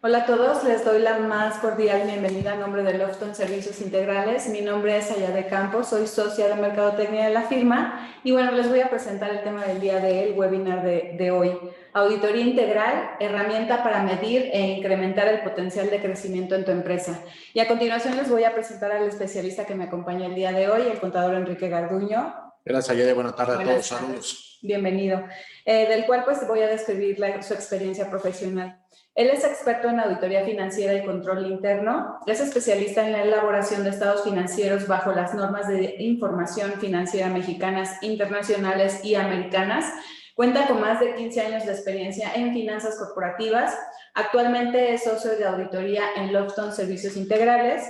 Hola a todos, les doy la más cordial bienvenida a nombre de Lofton Servicios Integrales. Mi nombre es Ayade Campos, soy socia de Mercadotecnia de la firma y bueno, les voy a presentar el tema del día del webinar de hoy. Auditoría integral, herramienta para medir e incrementar el potencial de crecimiento en tu empresa. Y a continuación les voy a presentar al especialista que me acompaña el día de hoy, el contador Enrique Garduño. Gracias, Ayade. Buenas tardes a todos. Tardes. Saludos. Bienvenido. Del cual pues voy a describir su experiencia profesional. Él es experto en auditoría financiera y control interno, es especialista en la elaboración de estados financieros bajo las normas de información financiera mexicanas, internacionales y americanas. Cuenta con más de 15 años de experiencia en finanzas corporativas. Actualmente es socio de auditoría en Lofton Servicios Integrales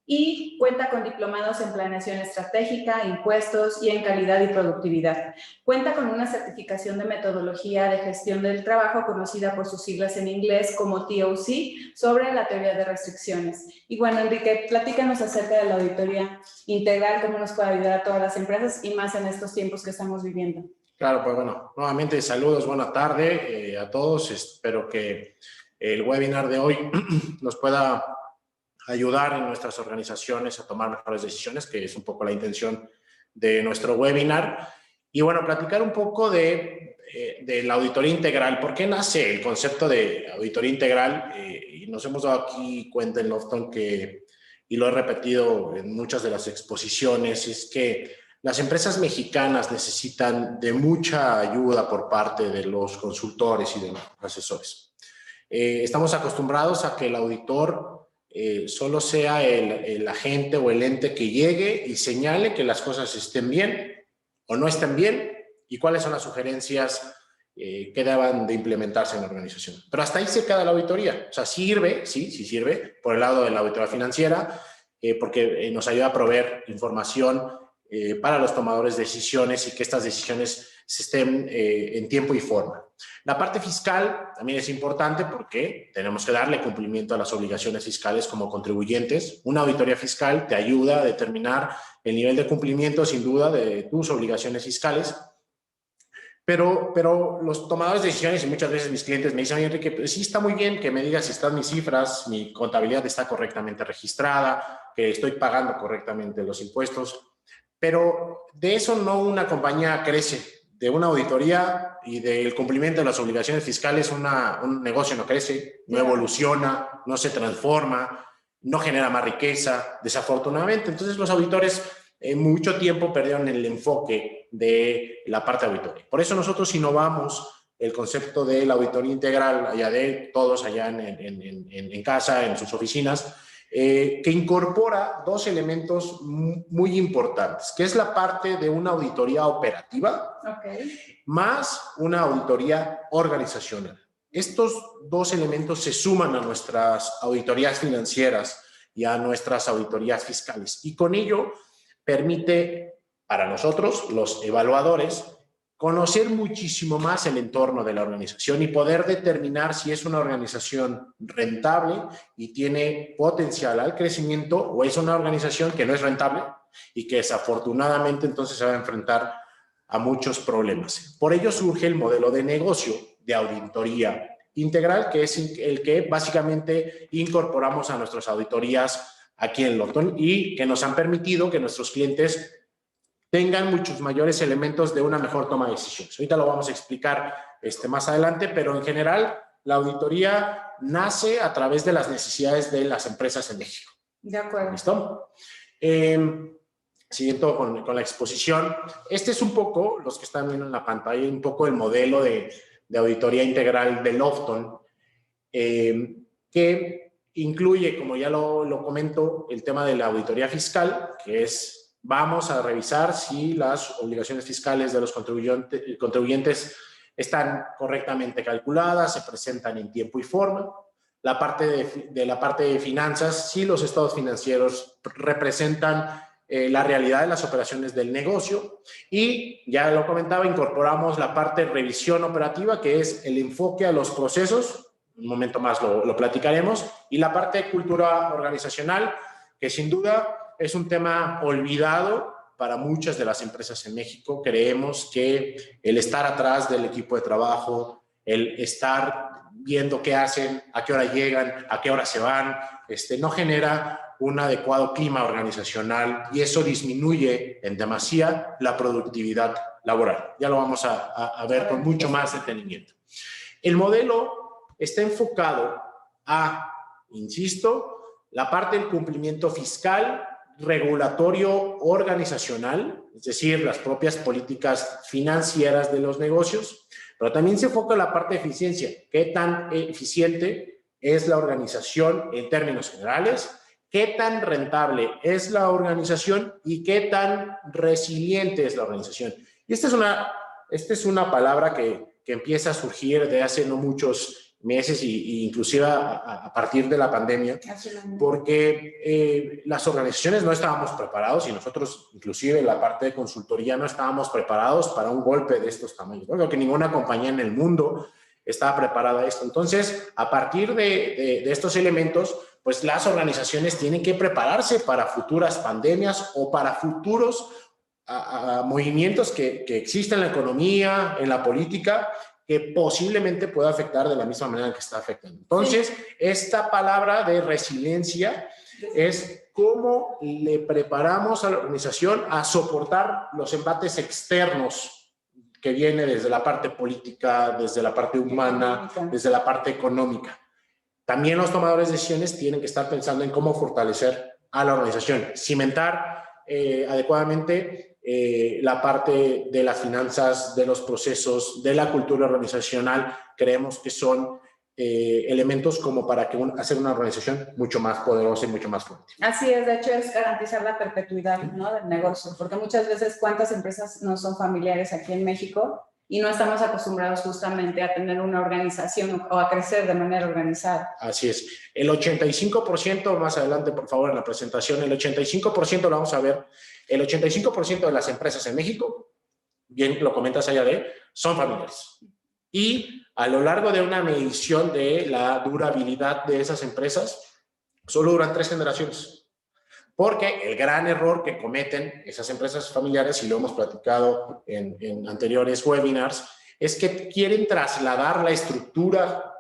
y cuenta con diplomados en planeación estratégica, impuestos y en calidad y productividad. Cuenta con una certificación de metodología de gestión del trabajo conocida por sus siglas en inglés como TOC sobre la teoría de restricciones. Y bueno, Enrique, platícanos acerca de la auditoría integral, cómo nos puede ayudar a todas las empresas y más en estos tiempos que estamos viviendo. Claro, pues bueno, nuevamente saludos, buena tarde a todos. Espero que el webinar de hoy nos pueda ayudar en nuestras organizaciones a tomar mejores decisiones, que es un poco la intención de nuestro webinar. Y bueno, platicar un poco de la auditoría integral. ¿Por qué nace el concepto de auditoría integral? Y nos hemos dado aquí cuenta en Lofton que, y lo he repetido en muchas de las exposiciones, es que las empresas mexicanas necesitan de mucha ayuda por parte de los consultores y de los asesores. Estamos acostumbrados a que el auditor solo sea el agente o el ente que llegue y señale que las cosas estén bien o no estén bien y cuáles son las sugerencias que deban de implementarse en la organización. Pero hasta ahí se queda la auditoría. O sea, sirve, sí sirve por el lado de la auditoría financiera porque nos ayuda a proveer información para los tomadores de decisiones y que estas decisiones se estén en tiempo y forma. La parte fiscal también es importante porque tenemos que darle cumplimiento a las obligaciones fiscales como contribuyentes. Una auditoría fiscal te ayuda a determinar el nivel de cumplimiento, sin duda, de tus obligaciones fiscales. Pero los tomadores de decisiones, y muchas veces mis clientes me dicen, oye, Enrique, pues sí está muy bien que me digas si están mis cifras, mi contabilidad está correctamente registrada, que estoy pagando correctamente los impuestos, pero de eso no una compañía crece. De una auditoría y del cumplimiento de las obligaciones fiscales, un negocio no crece, no evoluciona, no se transforma, no genera más riqueza, desafortunadamente. Entonces los auditores mucho tiempo perdieron el enfoque de la parte auditoría. Por eso nosotros innovamos el concepto de la auditoría integral, allá de todos allá en casa, en sus oficinas, que incorpora dos elementos muy importantes, que es la parte de una auditoría operativa, más una auditoría organizacional. Estos dos elementos se suman a nuestras auditorías financieras y a nuestras auditorías fiscales, y con ello permite para nosotros, los evaluadores, conocer muchísimo más el entorno de la organización y poder determinar si es una organización rentable y tiene potencial al crecimiento o es una organización que no es rentable y que desafortunadamente entonces se va a enfrentar a muchos problemas. Por ello surge el modelo de negocio de auditoría integral, que es el que básicamente incorporamos a nuestras auditorías aquí en Lofton y que nos han permitido que nuestros clientes tengan muchos mayores elementos de una mejor toma de decisiones. Ahorita lo vamos a explicar más adelante, pero en general la auditoría nace a través de las necesidades de las empresas en México. De acuerdo. ¿Listo? Siguiendo con la exposición, este es un poco, los que están viendo en la pantalla, un poco el modelo de auditoría integral de Lofton, que incluye, como ya lo comento, el tema de la auditoría fiscal, que es vamos a revisar si las obligaciones fiscales de los contribuyentes están correctamente calculadas, se presentan en tiempo y forma. La parte de finanzas, si los estados financieros representan la realidad de las operaciones del negocio. Y ya lo comentaba, incorporamos la parte de revisión operativa, que es el enfoque a los procesos. Un momento más lo platicaremos. Y la parte de cultura organizacional, que sin duda es un tema olvidado para muchas de las empresas en México. Creemos que el estar atrás del equipo de trabajo, el estar viendo qué hacen, a qué hora llegan, a qué hora se van, no genera un adecuado clima organizacional y eso disminuye en demasía la productividad laboral. Ya lo vamos a ver con mucho más detenimiento. El modelo está enfocado a, insisto, la parte del cumplimiento fiscal, regulatorio, organizacional, es decir, las propias políticas financieras de los negocios, pero también se enfoca en la parte de eficiencia. ¿Qué tan eficiente es la organización en términos generales? ¿Qué tan rentable es la organización? ¿Y qué tan resiliente es la organización? Y esta es una palabra que empieza a surgir de hace no muchos meses y inclusive a partir de la pandemia, porque las organizaciones no estábamos preparados y nosotros, inclusive en la parte de consultoría, no estábamos preparados para un golpe de estos tamaños. Creo que ninguna compañía en el mundo estaba preparada a esto. Entonces, a partir de estos elementos, pues las organizaciones tienen que prepararse para futuras pandemias o para futuros movimientos que existen en la economía, en la política, que posiblemente pueda afectar de la misma manera en que está afectando. Entonces, sí, esta palabra de resiliencia es cómo le preparamos a la organización a soportar los embates externos que vienen desde la parte política, desde la parte humana, desde la parte económica. También los tomadores de decisiones tienen que estar pensando en cómo fortalecer a la organización, cimentar adecuadamente la parte de las finanzas, de los procesos, de la cultura organizacional. Creemos que son elementos como para hacer una organización mucho más poderosa y mucho más fuerte. Así es, de hecho es garantizar la perpetuidad, ¿no?, del negocio, porque muchas veces cuántas empresas no son familiares aquí en México y no estamos acostumbrados justamente a tener una organización o a crecer de manera organizada. Así es. El 85%, más adelante por favor en la presentación, el 85% lo vamos a ver, el 85% de las empresas en México, bien lo comentas allá son familiares. Y a lo largo de una medición de la durabilidad de esas empresas, solo duran 3 generaciones. Porque el gran error que cometen esas empresas familiares, y lo hemos platicado en anteriores webinars, es que quieren trasladar la estructura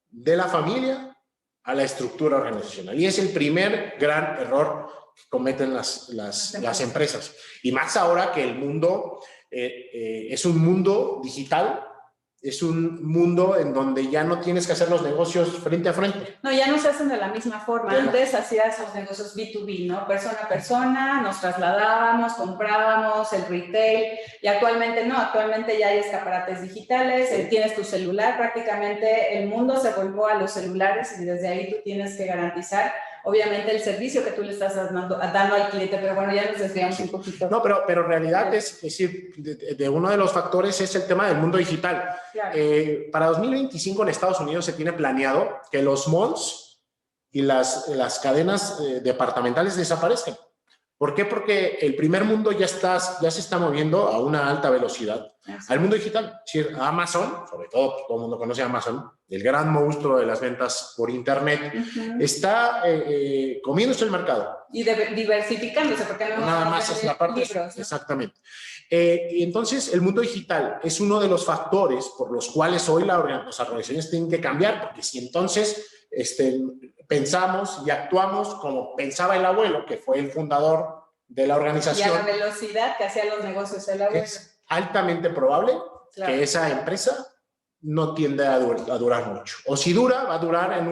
de la familia a la estructura organizacional. Y es el primer gran error que cometen las empresas. Y más ahora que el mundo es un mundo digital, es un mundo en donde ya no tienes que hacer los negocios frente a frente. No, ya no se hacen de la misma forma. Antes hacías los negocios B2B, ¿no? Persona a persona, nos trasladábamos, comprábamos, el retail, y actualmente no, actualmente ya hay escaparates digitales, tienes tu celular, prácticamente el mundo se volcó a los celulares y desde ahí tú tienes que garantizar, obviamente, el servicio que tú le estás dando al cliente, pero bueno, ya nos desviamos un poquito. No, pero en realidad es decir, de uno de los factores es el tema del mundo digital. Claro. Para 2025 en Estados Unidos se tiene planeado que los malls y las cadenas departamentales desaparezcan. ¿Por qué? Porque el primer mundo ya se está moviendo a una alta velocidad al mundo digital. Es decir, Amazon, sobre todo el mundo conoce a Amazon, el gran monstruo de las ventas por internet, está comiéndose el mercado. Y diversificándose, porque no nada más es la parte libros, ¿no? Exactamente. Y entonces el mundo digital es uno de los factores por los cuales hoy las organizaciones tienen que cambiar, porque si entonces pensamos y actuamos como pensaba el abuelo, que fue el fundador de la organización. Y a la velocidad que hacían los negocios el abuelo. Es altamente probable, claro, que esa empresa no tiende a durar mucho. O si dura, va a durar en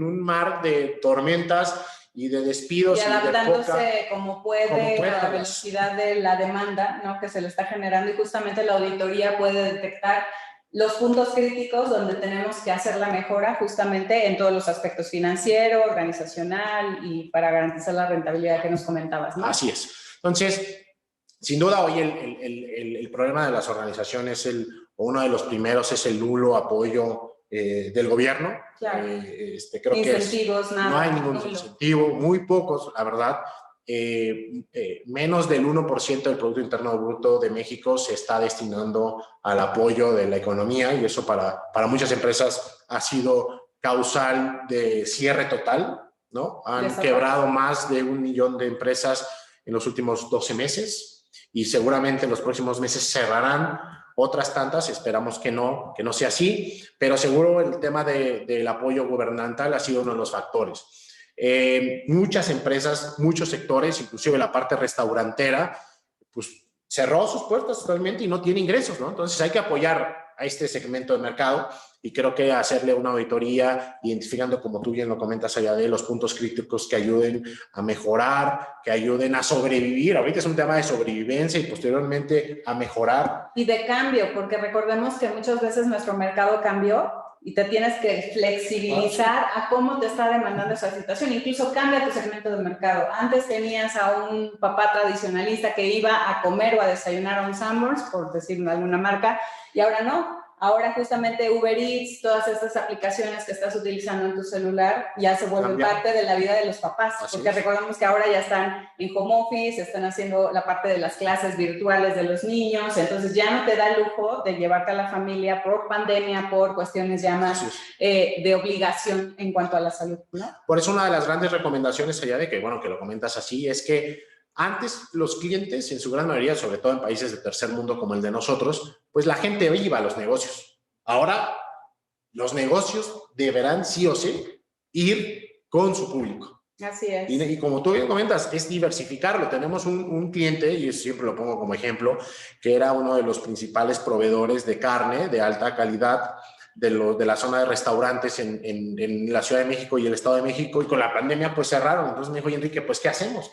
un mar de tormentas y de despidos. Y adaptándose como puede a la velocidad de la demanda, ¿no?, que se le está generando, y justamente la auditoría puede detectar los puntos críticos donde tenemos que hacer la mejora justamente en todos los aspectos financiero, organizacional y para garantizar la rentabilidad que nos comentabas, ¿no? Así es. Entonces, sin duda hoy el problema de las organizaciones, uno de los primeros es el nulo apoyo del gobierno. Claro. Creo incentivos, que nada. No hay ningún incentivo, muy pocos, la verdad. Menos del 1% del Producto Interno Bruto de México se está destinando al apoyo de la economía, y eso para muchas empresas ha sido causal de cierre total, ¿no? Han quebrado más de 1 millón de empresas en los últimos 12 meses y seguramente en los próximos meses cerrarán otras tantas esperamos que no sea así, pero seguro el tema del apoyo gubernamental ha sido uno de los factores. Muchas empresas, muchos sectores, inclusive la parte restaurantera, pues cerró sus puertas totalmente y no tiene ingresos, ¿no? Entonces hay que apoyar a este segmento de mercado y creo que hacerle una auditoría identificando, como tú bien lo comentas allá, de los puntos críticos que ayuden a mejorar, que ayuden a sobrevivir. Ahorita es un tema de sobrevivencia y posteriormente a mejorar. Y de cambio, porque recordemos que muchas veces nuestro mercado cambió y te tienes que flexibilizar a cómo te está demandando esa situación. Incluso cambia tu segmento de mercado. Antes tenías a un papá tradicionalista que iba a comer o a desayunar a un Sanborns, por decirlo de alguna marca, y ahora no. Ahora justamente Uber Eats, todas estas aplicaciones que estás utilizando en tu celular ya se vuelven parte de la vida de los papás, porque recordamos que ahora ya están en home office, están haciendo la parte de las clases virtuales de los niños, entonces ya no te da el lujo de llevarte a la familia por pandemia, por cuestiones ya más de obligación en cuanto a la salud, ¿no? Por eso una de las grandes recomendaciones allá de que, bueno, que lo comentas así, es que antes los clientes, en su gran mayoría, sobre todo en países de tercer mundo como el de nosotros, pues la gente iba a los negocios. Ahora los negocios deberán sí o sí ir con su público. Así es. Y como tú bien comentas, es diversificarlo. Tenemos un cliente, y siempre lo pongo como ejemplo, que era uno de los principales proveedores de carne de alta calidad de la zona de restaurantes en la Ciudad de México y el Estado de México, y con la pandemia pues cerraron. Entonces me dijo, Enrique, pues ¿qué hacemos?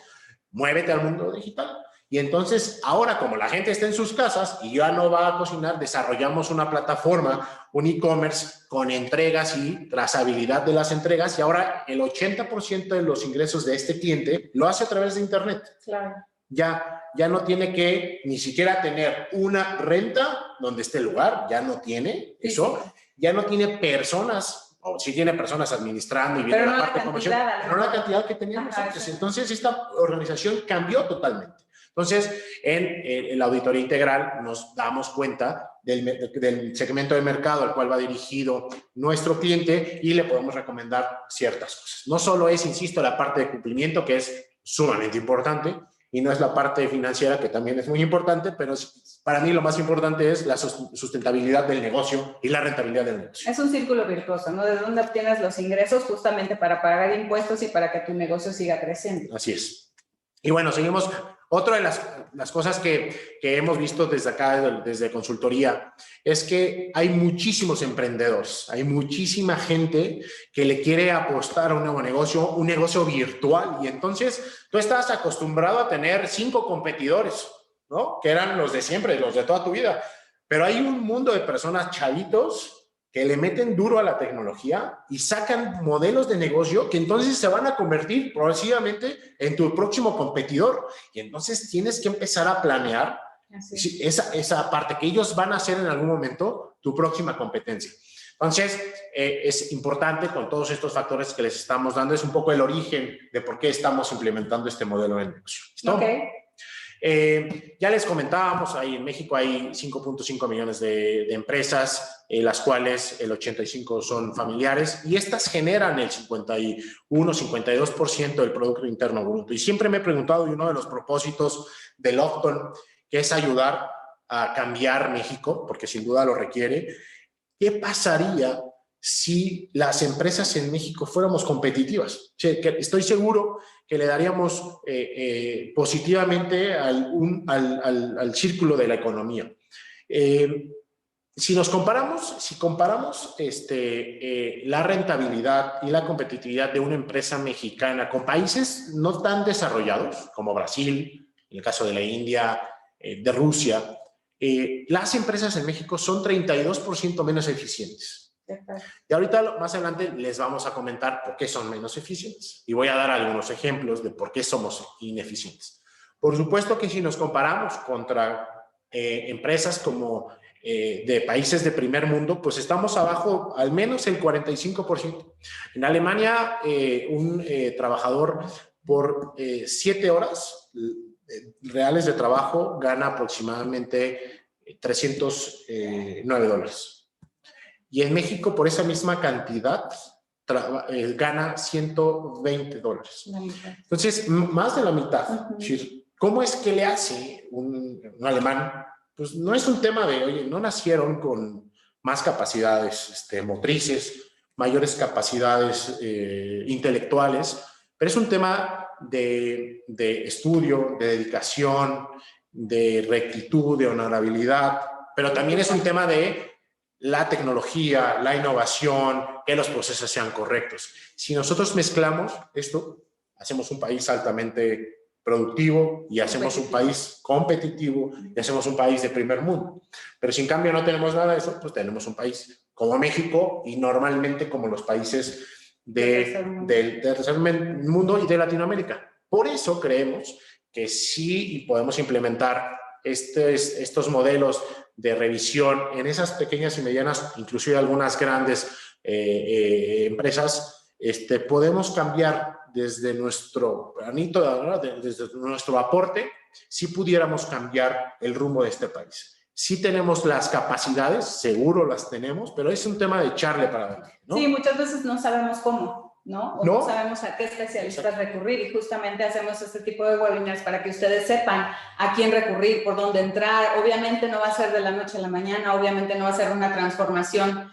Muévete al mundo digital. Y entonces ahora, como la gente está en sus casas y ya no va a cocinar, desarrollamos una plataforma, un e-commerce con entregas y trazabilidad de las entregas, y ahora el 80% de los ingresos de este cliente lo hace a través de internet. Claro. Ya no tiene que ni siquiera tener una renta donde esté el lugar, ya no tiene eso, ya no tiene personas, o sí tiene personas administrando y viendo la parte comercial, pero no la cantidad que teníamos antes. Entonces, esta organización cambió totalmente. Entonces, en la auditoría integral nos damos cuenta del segmento de mercado al cual va dirigido nuestro cliente y le podemos recomendar ciertas cosas. No solo es, insisto, la parte de cumplimiento, que es sumamente importante, y no es la parte financiera, que también es muy importante, pero para mí lo más importante es la sustentabilidad del negocio y la rentabilidad del negocio. Es un círculo virtuoso, ¿no? ¿De dónde obtienes los ingresos? Justamente para pagar impuestos y para que tu negocio siga creciendo. Así es. Y bueno, seguimos. Otra de las cosas que hemos visto desde acá, desde consultoría, es que hay muchísimos emprendedores, hay muchísima gente que le quiere apostar a un nuevo negocio, un negocio virtual. Y entonces tú estás acostumbrado a tener 5 competidores, ¿no? Que eran los de siempre, los de toda tu vida. Pero hay un mundo de personas chavitos que le meten duro a la tecnología y sacan modelos de negocio que entonces se van a convertir progresivamente en tu próximo competidor. Y entonces tienes que empezar a planear esa parte que ellos van a hacer en algún momento tu próxima competencia. Entonces, es importante con todos estos factores que les estamos dando, es un poco el origen de por qué estamos implementando este modelo de negocio. ¿Listo? Okay. Ya les comentábamos, ahí en México hay 5.5 millones de empresas, las cuales el 85% son familiares, y estas generan el 51-52% del Producto Interno Bruto. Y siempre me he preguntado, y uno de los propósitos del Octon, que es ayudar a cambiar México, porque sin duda lo requiere, ¿qué pasaría si las empresas en México fuéramos competitivas? Estoy seguro que le daríamos positivamente al círculo de la economía. Si comparamos la rentabilidad y la competitividad de una empresa mexicana con países no tan desarrollados como Brasil, en el caso de la India, de Rusia, las empresas en México son 32% menos eficientes. Y ahorita más adelante les vamos a comentar por qué son menos eficientes. Y voy a dar algunos ejemplos de por qué somos ineficientes. Por supuesto que si nos comparamos contra empresas como de países de primer mundo, pues estamos abajo al menos el 45%. En Alemania, un trabajador por 7 horas reales de trabajo gana aproximadamente $309. Y en México, por esa misma cantidad, gana $120. Entonces, más de la mitad. ¿Cómo es que le hace un alemán pues no es un tema de, oye, no nacieron con más capacidades motrices, mayores capacidades intelectuales, pero es un tema de estudio, de dedicación, de rectitud, de honorabilidad, pero también es un tema de la tecnología, la innovación, que los procesos sean correctos. Si nosotros mezclamos esto, hacemos un país altamente productivo y hacemos un país competitivo y hacemos un país de primer mundo. Pero si en cambio no tenemos nada de eso, pues tenemos un país como México y normalmente como los países del tercer mundo y de Latinoamérica. Por eso creemos que sí podemos implementar estos modelos de revisión en esas pequeñas y medianas, inclusive algunas grandes empresas, podemos cambiar desde nuestro granito, desde nuestro aporte, si pudiéramos cambiar el rumbo de este país. Sí tenemos las capacidades, seguro las tenemos, pero es un tema de echarle para adelante, ¿no? Sí, muchas veces no sabemos cómo, ¿no? O no sabemos a qué especialistas recurrir y justamente hacemos este tipo de webinars para que ustedes sepan a quién recurrir, por dónde entrar. Obviamente no va a ser de la noche a la mañana, obviamente no va a ser una transformación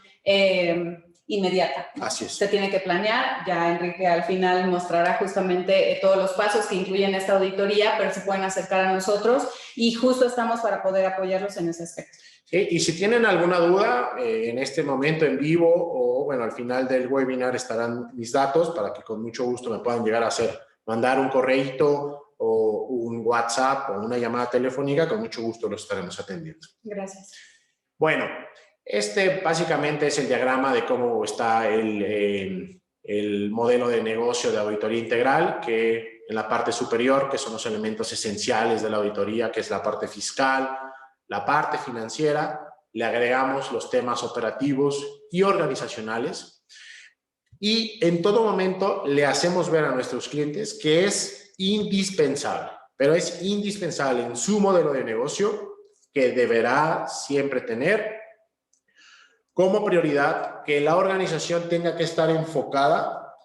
inmediata. Así es. Se tiene que planear. Ya Enrique al final mostrará justamente todos los pasos que incluyen esta auditoría, pero se pueden acercar a nosotros y justo estamos para poder apoyarlos en ese aspecto. Sí, y si tienen alguna duda en este momento en vivo o bueno, al final del webinar estarán mis datos para que con mucho gusto me puedan llegar a mandar un correíto o un WhatsApp o una llamada telefónica, con mucho gusto los estaremos atendiendo. Gracias. Bueno, básicamente es el diagrama de cómo está el modelo de negocio de auditoría integral, que en la parte superior, que son los elementos esenciales de la auditoría, que es la parte fiscal, la parte financiera, le agregamos los temas operativos y organizacionales y en todo momento le hacemos ver a nuestros clientes que es indispensable, pero es indispensable en su modelo de negocio que deberá siempre tener como prioridad que la organización tenga que estar enfocada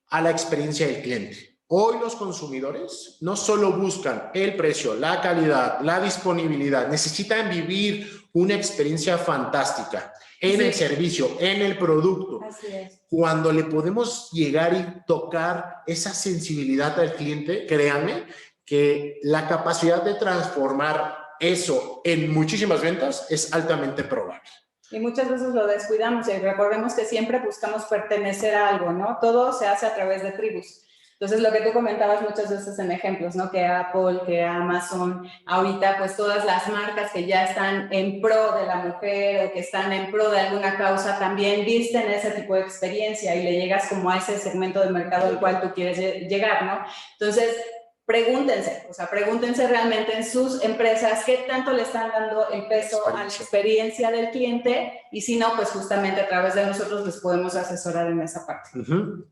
a la experiencia del cliente. Hoy los consumidores no solo buscan el precio, la calidad, la disponibilidad, necesitan vivir una experiencia fantástica en el servicio, en el producto. Así es. Cuando le podemos llegar y tocar esa sensibilidad al cliente, créanme que la capacidad de transformar eso en muchísimas ventas es altamente probable. Y muchas veces lo descuidamos y recordemos que siempre buscamos pertenecer a algo, ¿no? Todo se hace a través de tribus. Entonces, lo que tú comentabas muchas veces en ejemplos, ¿no? Que Apple, que Amazon, ahorita pues todas las marcas que ya están en pro de la mujer o que están en pro de alguna causa también visten ese tipo de experiencia y le llegas como a ese segmento del mercado al cual tú quieres llegar, ¿no? Entonces, pregúntense realmente en sus empresas qué tanto le están dando el peso a la experiencia del cliente y si no, pues justamente a través de nosotros les podemos asesorar en esa parte.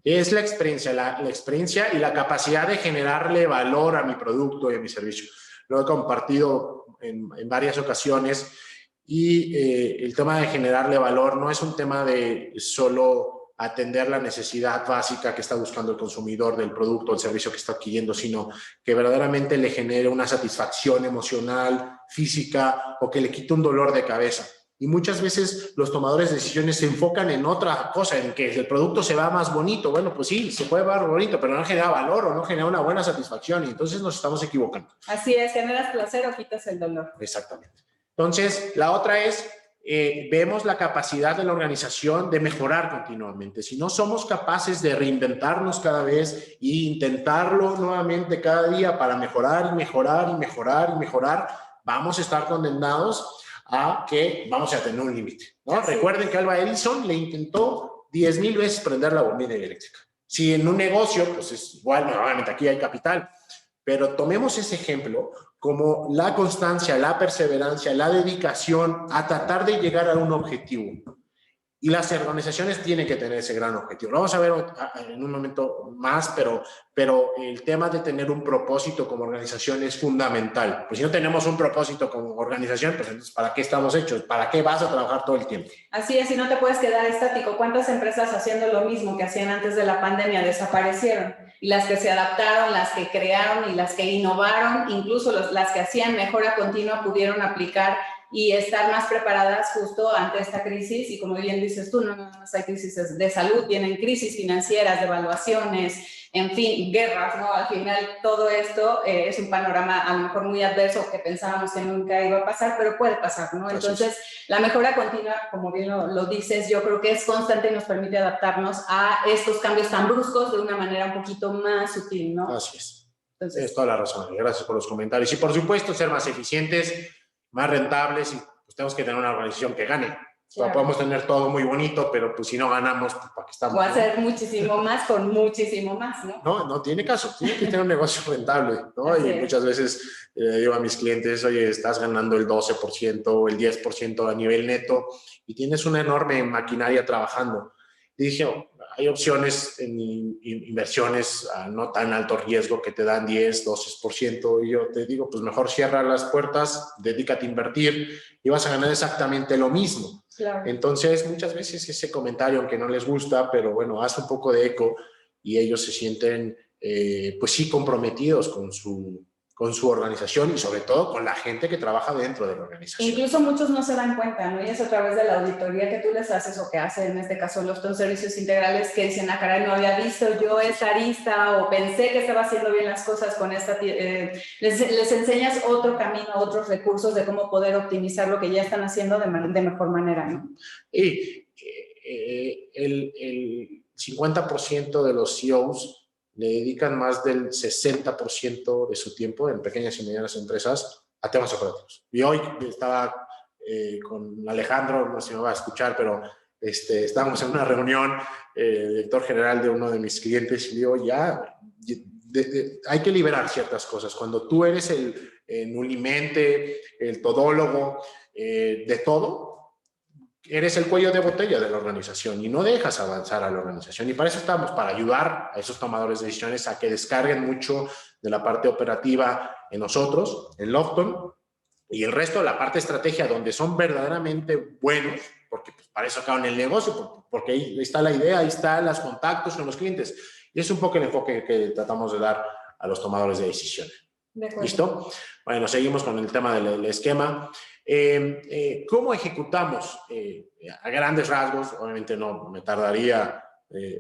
Es la experiencia, la experiencia y la capacidad de generarle valor a mi producto y a mi servicio. Lo he compartido en varias ocasiones y el tema de generarle valor no es un tema de solo atender la necesidad básica que está buscando el consumidor del producto o el servicio que está adquiriendo, sino que verdaderamente le genere una satisfacción emocional, física o que le quite un dolor de cabeza. Y muchas veces los tomadores de decisiones se enfocan en otra cosa, en que el producto se va más bonito. Bueno, pues sí, se puede ver bonito, pero no genera valor o no genera una buena satisfacción y entonces nos estamos equivocando. Así es, generas placer o quitas el dolor. Exactamente. Entonces, la otra es... vemos la capacidad de la organización de mejorar continuamente. Si no somos capaces de reinventarnos cada vez e intentarlo nuevamente cada día para mejorar y mejorar y mejorar y mejorar, vamos a estar condenados a que vamos a tener un límite, ¿no? Recuerden que Alva Edison le intentó 10,000 veces prender la bombilla eléctrica. Si en un negocio, pues es igual, nuevamente aquí hay capital, pero tomemos ese ejemplo como la constancia, la perseverancia, la dedicación a tratar de llegar a un objetivo. Y las organizaciones tienen que tener ese gran objetivo. Lo vamos a ver en un momento más, pero el tema de tener un propósito como organización es fundamental. Pues si no tenemos un propósito como organización, pues entonces, ¿para qué estamos hechos? ¿Para qué vas a trabajar todo el tiempo? Así es, y no te puedes quedar estático. ¿Cuántas empresas haciendo lo mismo que hacían antes de la pandemia desaparecieron? Y las que se adaptaron, las que crearon y las que innovaron, incluso las que hacían mejora continua pudieron aplicar y estar más preparadas justo ante esta crisis. Y como bien dices tú, no más hay crisis de salud, vienen crisis financieras, devaluaciones, en fin, guerras, ¿no? Al final todo esto es un panorama a lo mejor muy adverso que pensábamos que nunca iba a pasar, pero puede pasar, ¿no? Entonces, la mejora continua, como bien lo dices, yo creo que es constante y nos permite adaptarnos a estos cambios tan bruscos de una manera un poquito más sutil, ¿no? Así es. Entonces, es toda la razón. Gracias por los comentarios. Y por supuesto, ser más eficientes, más rentables, y pues tenemos que tener una organización que gane. Claro. Podemos tener todo muy bonito, pero pues si no ganamos, pues ¿para qué estamos? O hacer muchísimo más con muchísimo más, ¿no? No tiene caso. Tiene que tener un negocio rentable, ¿no? Así y es. Muchas veces digo a mis clientes, oye, estás ganando el 12%, el 10% a nivel neto y tienes una enorme maquinaria trabajando. Y dije, hay opciones en inversiones a no tan alto riesgo que te dan 10, 12%. Y yo te digo, pues mejor cierra las puertas, dedícate a invertir y vas a ganar exactamente lo mismo. Claro. Entonces, muchas veces ese comentario, aunque no les gusta, pero bueno, hace un poco de eco y ellos se sienten, pues sí, comprometidos con su organización y sobre todo con la gente que trabaja dentro de la organización. Incluso muchos no se dan cuenta, ¿no? Y es a través de la auditoría que tú les haces o que hace en este caso los servicios integrales que dicen, caray, no había visto yo esta arista o pensé que estaba haciendo bien las cosas con esta... les enseñas otro camino, otros recursos de cómo poder optimizar lo que ya están haciendo de mejor manera, ¿no? Y el 50% de los CEOs le dedican más del 60% de su tiempo en pequeñas y medianas empresas a temas operativos. Y hoy estaba con Alejandro, no sé si me va a escuchar, pero estábamos en una reunión, director general de uno de mis clientes, y digo, hay que liberar ciertas cosas. Cuando tú eres el nulimente, el todólogo de todo, eres el cuello de botella de la organización y no dejas avanzar a la organización. Y para eso estamos, para ayudar a esos tomadores de decisiones a que descarguen mucho de la parte operativa en nosotros, en Lofton, y el resto de la parte de estrategia, donde son verdaderamente buenos, porque pues, para eso acaban el negocio, porque ahí está la idea, ahí están los contactos con los clientes. Y es un poco el enfoque que tratamos de dar a los tomadores de decisiones. ¿Listo? Bueno, seguimos con el tema del esquema. ¿Cómo ejecutamos? A grandes rasgos, obviamente no me tardaría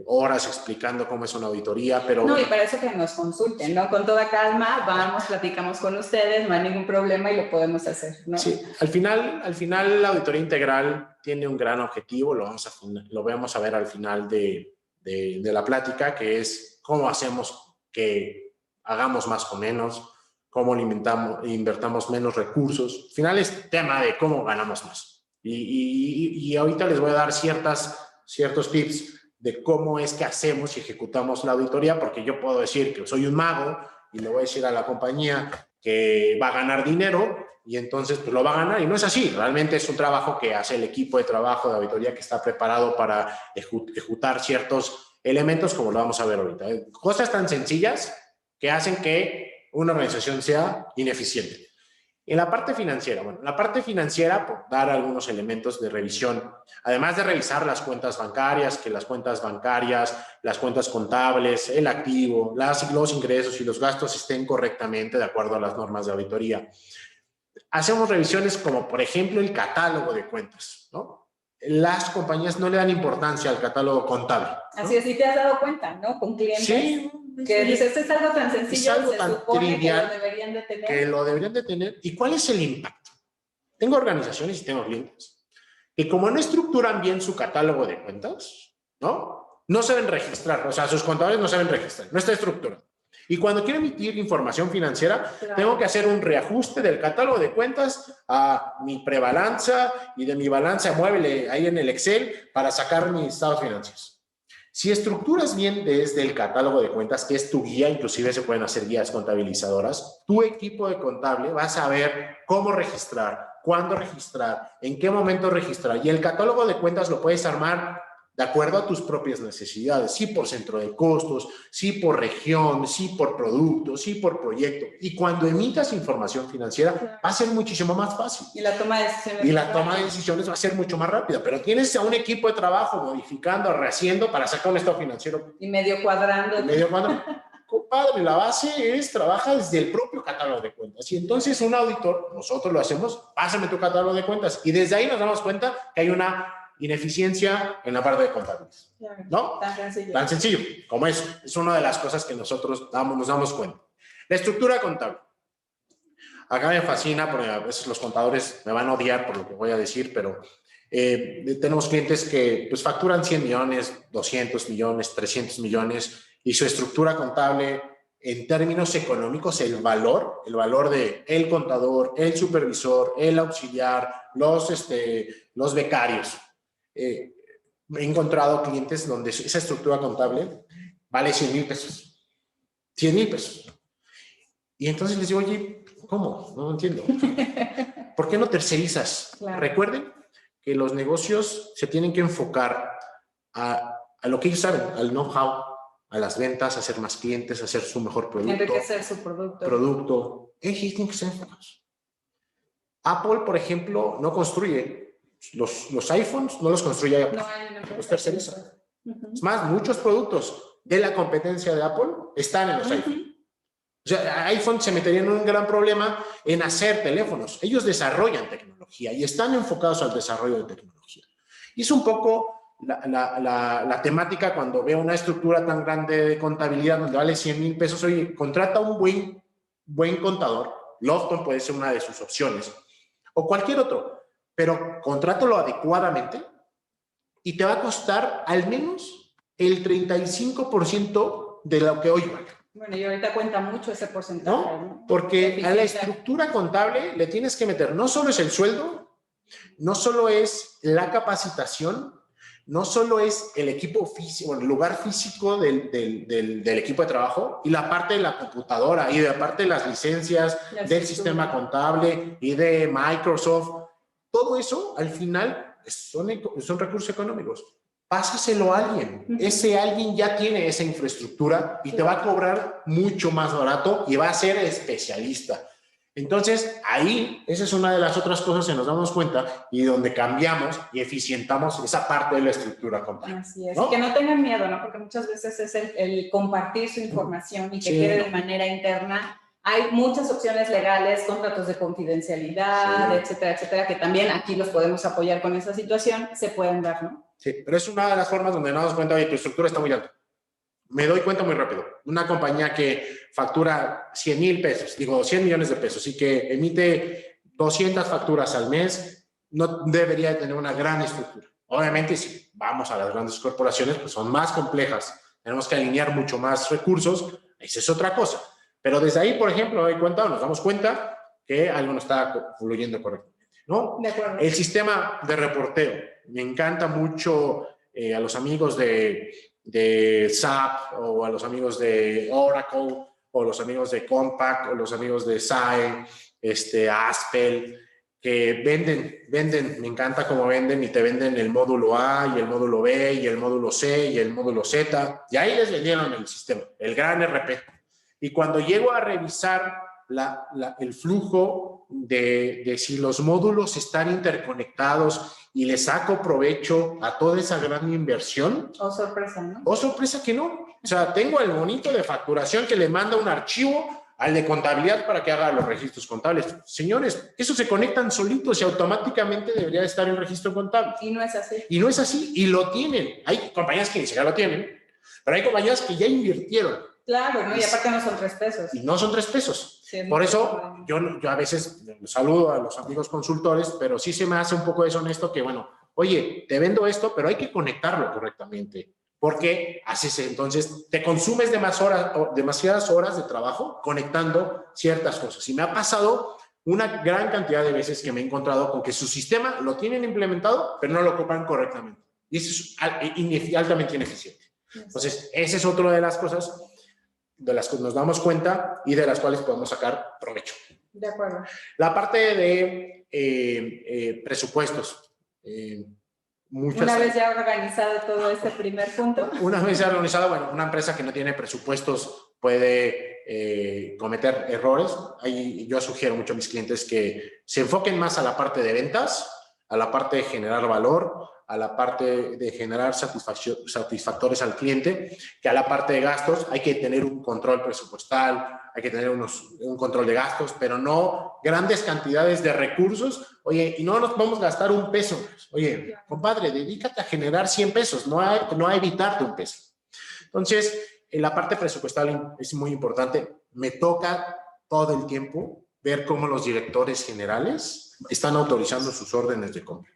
horas explicando cómo es una auditoría, pero... No, y para eso que nos consulten, ¿no? Con toda calma, vamos, platicamos con ustedes, no hay ningún problema y lo podemos hacer, ¿no? Sí, al final la auditoría integral tiene un gran objetivo, lo vamos a ver al final de la plática, que es cómo hacemos que hagamos más con menos, cómo invertamos menos recursos. Al final es tema de cómo ganamos más. Y ahorita les voy a dar ciertos tips de cómo es que hacemos y ejecutamos la auditoría, porque yo puedo decir que soy un mago y le voy a decir a la compañía que va a ganar dinero y entonces pues lo va a ganar y no es así. Realmente es un trabajo que hace el equipo de trabajo de auditoría que está preparado para ejecutar ciertos elementos como lo vamos a ver ahorita. Cosas tan sencillas que hacen que una organización sea ineficiente. En la parte financiera, por dar algunos elementos de revisión, además de revisar las cuentas bancarias, que las cuentas bancarias, las cuentas contables, el activo, los ingresos y los gastos estén correctamente de acuerdo a las normas de auditoría. Hacemos revisiones como, por ejemplo, el catálogo de cuentas, ¿no? Las compañías no le dan importancia al catálogo contable, ¿no? Así es, y te has dado cuenta, ¿no? Con clientes. Sí. Que dices, esto es algo tan sencillo, es algo se tan supone trivial que lo deberían de tener. Que lo deberían de tener. ¿Y cuál es el impacto? Tengo organizaciones y tengo clientes que como no estructuran bien su catálogo de cuentas, no saben registrar, o sea, sus contadores no saben registrar, no está estructurado. Y cuando quiero emitir información financiera, claro, tengo que hacer un reajuste del catálogo de cuentas a mi prebalanza y de mi balanza mueble ahí en el Excel para sacar mis estados financieros. Si estructuras bien desde el catálogo de cuentas, que es tu guía, inclusive se pueden hacer guías contabilizadoras, tu equipo de contable va a saber cómo registrar, cuándo registrar, en qué momento registrar. Y el catálogo de cuentas lo puedes armar de acuerdo a tus propias necesidades, sí por centro de costos, sí por región, sí por producto, sí por proyecto. Y cuando emitas información financiera, va a ser muchísimo más fácil. Y la toma de decisiones. Y la toma de decisiones va a ser mucho más rápida. Pero tienes a un equipo de trabajo modificando, rehaciendo para sacar un estado financiero. Y medio cuadrando. Compadre, la base es, trabaja desde el propio catálogo de cuentas. Y entonces un auditor, nosotros lo hacemos, pásame tu catálogo de cuentas. Y desde ahí nos damos cuenta que hay una ineficiencia en la parte de contabilidad, ¿no? Tan sencillo. Tan sencillo como eso. Es una de las cosas que nosotros nos damos cuenta. La estructura contable. Acá me fascina, porque a veces los contadores me van a odiar por lo que voy a decir, pero tenemos clientes que pues, facturan 100 millones, 200 millones, 300 millones, y su estructura contable, en términos económicos, el valor de el contador, el supervisor, el auxiliar, los becarios. He encontrado clientes donde esa estructura contable vale 100,000 pesos. 100,000 pesos. Y entonces les digo, oye, ¿cómo? No entiendo. ¿Por qué no tercerizas? Claro. Recuerden que los negocios se tienen que enfocar a lo que ellos saben, al know-how, a las ventas, a hacer más clientes, a hacer su mejor producto. Enriquecer su producto. Ellos tienen que ser enfocados. Apple, por ejemplo, no construye. Los iPhones no los construye Apple, los terceriza. Es más, muchos productos de la competencia de Apple están en los iPhones. O sea, iPhone se metería en un gran problema en hacer teléfonos. Ellos desarrollan tecnología y están enfocados al desarrollo de tecnología. Y es un poco la temática cuando veo una estructura tan grande de contabilidad donde vale 100,000 pesos. Oye, contrata un buen contador. Lofton puede ser una de sus opciones. O cualquier otro. Pero contrátalo adecuadamente y te va a costar al menos el 35% de lo que hoy vale. Bueno, y ahorita cuenta mucho ese porcentaje, ¿no? Porque a la estructura contable le tienes que meter, no solo es el sueldo, no solo es la capacitación, no solo es el equipo físico, el lugar físico del equipo de trabajo y la parte de la computadora y la parte de las licencias del sistema contable y de Microsoft. Todo eso, al final, son recursos económicos. Pásaselo a alguien. Ese alguien ya tiene esa infraestructura y te va a cobrar mucho más barato y va a ser especialista. Entonces, ahí, esa es una de las otras cosas que nos damos cuenta y donde cambiamos y eficientamos esa parte de la estructura contable. Así es. ¿No? Y que no tengan miedo, ¿no? Porque muchas veces es el compartir su información y que quede de manera interna. Hay muchas opciones legales, contratos de confidencialidad, etcétera, etcétera, que también aquí los podemos apoyar con esa situación, se pueden dar, ¿no? Sí, pero es una de las formas donde nos damos cuenta de que tu estructura está muy alta. Me doy cuenta muy rápido. Una compañía que factura 100,000 pesos, digo 100 millones de pesos y que emite 200 facturas al mes, no debería tener una gran estructura. Obviamente, si vamos a las grandes corporaciones, pues son más complejas. Tenemos que alinear mucho más recursos. Esa es otra cosa. Pero desde ahí, por ejemplo, nos damos cuenta que algo no está fluyendo correctamente, ¿no? De acuerdo. El sistema de reporteo. Me encanta mucho a los amigos de SAP o a los amigos de Oracle o los amigos de Compaq o los amigos de SAE, Aspel, que venden, me encanta cómo venden y te venden el módulo A y el módulo B y el módulo C y el módulo Z. Y ahí les vendieron el sistema, el gran RP. Y cuando llego a revisar el flujo de si los módulos están interconectados y le saco provecho a toda esa gran inversión. Oh, sorpresa, ¿no? Oh, sorpresa que no. O sea, tengo el monito de facturación que le manda un archivo al de contabilidad para que haga los registros contables. Señores, esos se conectan solitos y automáticamente debería estar en el registro contable. Y no es así. Y no es así, y lo tienen. Hay compañías que ni siquiera lo tienen, pero hay compañías que ya invirtieron. Claro, ¿no? Y aparte no son 3 pesos. Y no son 3 pesos. Sí, por eso yo a veces saludo a los amigos consultores, pero sí se me hace un poco deshonesto que, bueno, oye, te vendo esto, pero hay que conectarlo correctamente. Porque entonces te consumes demasiadas horas de trabajo conectando ciertas cosas. Y me ha pasado una gran cantidad de veces que me he encontrado con que su sistema lo tienen implementado, pero no lo ocupan correctamente. Y eso es altamente ineficiente. Entonces, esa es otra de las cosas de las que nos damos cuenta y de las cuales podemos sacar provecho. De acuerdo. La parte de presupuestos. Una vez ya organizado todo este primer punto. Una vez ya organizado, bueno, una empresa que no tiene presupuestos puede cometer errores. Ahí yo sugiero mucho a mis clientes que se enfoquen más a la parte de ventas, a la parte de generar valor, a la parte de generar satisfactores al cliente, que a la parte de gastos. Hay que tener un control presupuestal, hay que tener un control de gastos, pero no grandes cantidades de recursos. Oye, y no nos vamos a gastar un peso. Oye, compadre, dedícate a generar 100 pesos, no a evitarte un peso. Entonces, en la parte presupuestal es muy importante. Me toca todo el tiempo ver cómo los directores generales están autorizando sus órdenes de compra.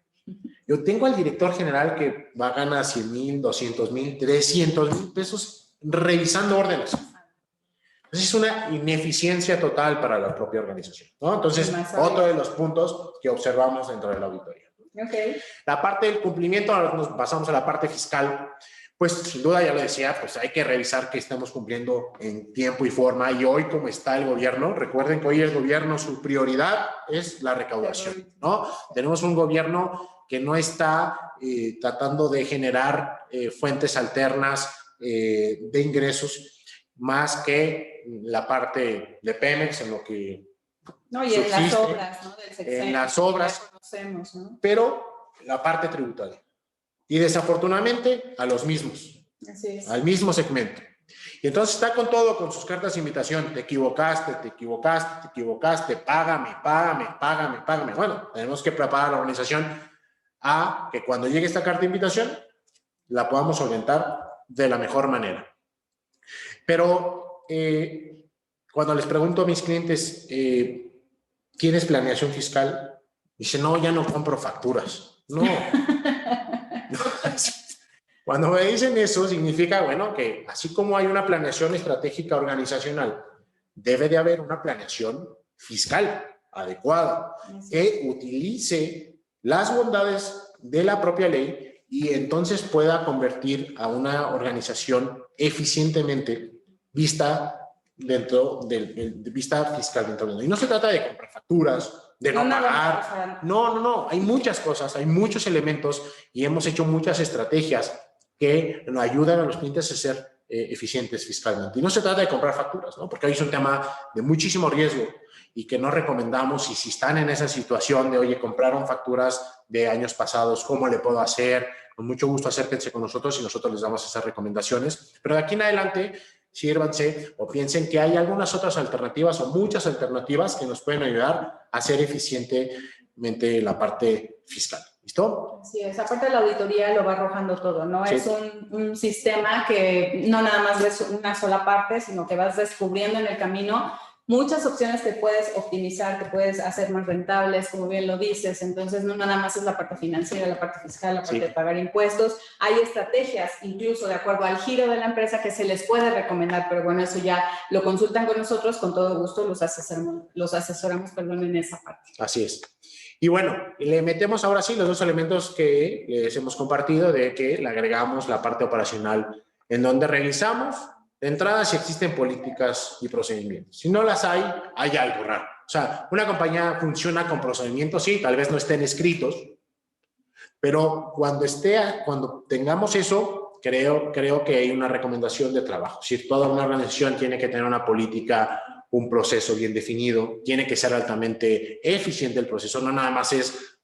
Yo tengo al director general que va a ganar 100,000, 200,000, 300,000 pesos revisando órdenes. Entonces es una ineficiencia total para la propia organización, ¿no? Entonces, otro de los puntos que observamos dentro de la auditoría. Okay. La parte del cumplimiento, ahora nos pasamos a la parte fiscal. Pues sin duda, ya lo decía, pues hay que revisar que estemos cumpliendo en tiempo y forma. Y hoy, como está el gobierno, recuerden que hoy el gobierno, su prioridad es la recaudación, ¿no? Tenemos un gobierno que no está tratando de generar fuentes alternas de ingresos más que la parte de Pemex, en lo que no, y subsiste, en las obras, ¿no? Del sexenio, en las obras, que ya conocemos, ¿no? Pero la parte tributaria. Y desafortunadamente a los mismos, así es, al mismo segmento. Y entonces está con todo, con sus cartas de invitación. Te equivocaste, págame. Bueno, tenemos que preparar a la organización a que cuando llegue esta carta de invitación la podamos solventar de la mejor manera. Pero cuando les pregunto a mis clientes, ¿tienes planeación fiscal? Dicen, no, ya no compro facturas. No. Cuando me dicen eso, significa, bueno, que así como hay una planeación estratégica organizacional, debe de haber una planeación fiscal adecuada que utilice las bondades de la propia ley y entonces pueda convertir a una organización eficientemente vista dentro del vista fiscal dentro del. Y no se trata de comprar facturas, de no pagar. No. Hay muchas cosas, hay muchos elementos y hemos hecho muchas estrategias que nos ayudan a los clientes a ser eficientes fiscalmente. Y no se trata de comprar facturas, ¿no? Porque hoy es un tema de muchísimo riesgo y que no recomendamos. Y si están en esa situación de, oye, compraron facturas de años pasados, ¿cómo le puedo hacer? Con mucho gusto acérquense con nosotros y nosotros les damos esas recomendaciones. Pero de aquí en adelante, sírvanse o piensen que hay algunas otras alternativas o muchas alternativas que nos pueden ayudar a ser eficientemente la parte fiscal. ¿Listo? Sí, esa parte de la auditoría lo va arrojando todo, ¿no? Sí. Es un sistema que no nada más ves una sola parte, sino que vas descubriendo en el camino muchas opciones que puedes optimizar, que puedes hacer más rentables, como bien lo dices. Entonces, no nada más es la parte financiera, la parte fiscal, la parte de pagar impuestos. Hay estrategias, incluso de acuerdo al giro de la empresa, que se les puede recomendar, pero bueno, eso ya lo consultan con nosotros, con todo gusto los asesoramos en esa parte. Así es. Y bueno, le metemos ahora sí los dos elementos que les hemos compartido, de que le agregamos la parte operacional, en donde revisamos de entrada si existen políticas y procedimientos. Si no las hay algo raro. O sea, una compañía funciona con procedimientos, sí, tal vez no estén escritos, pero cuando tengamos eso, creo que hay una recomendación de trabajo. Si toda una organización tiene que tener una política, un proceso bien definido, tiene que ser altamente eficiente el proceso, no nada más es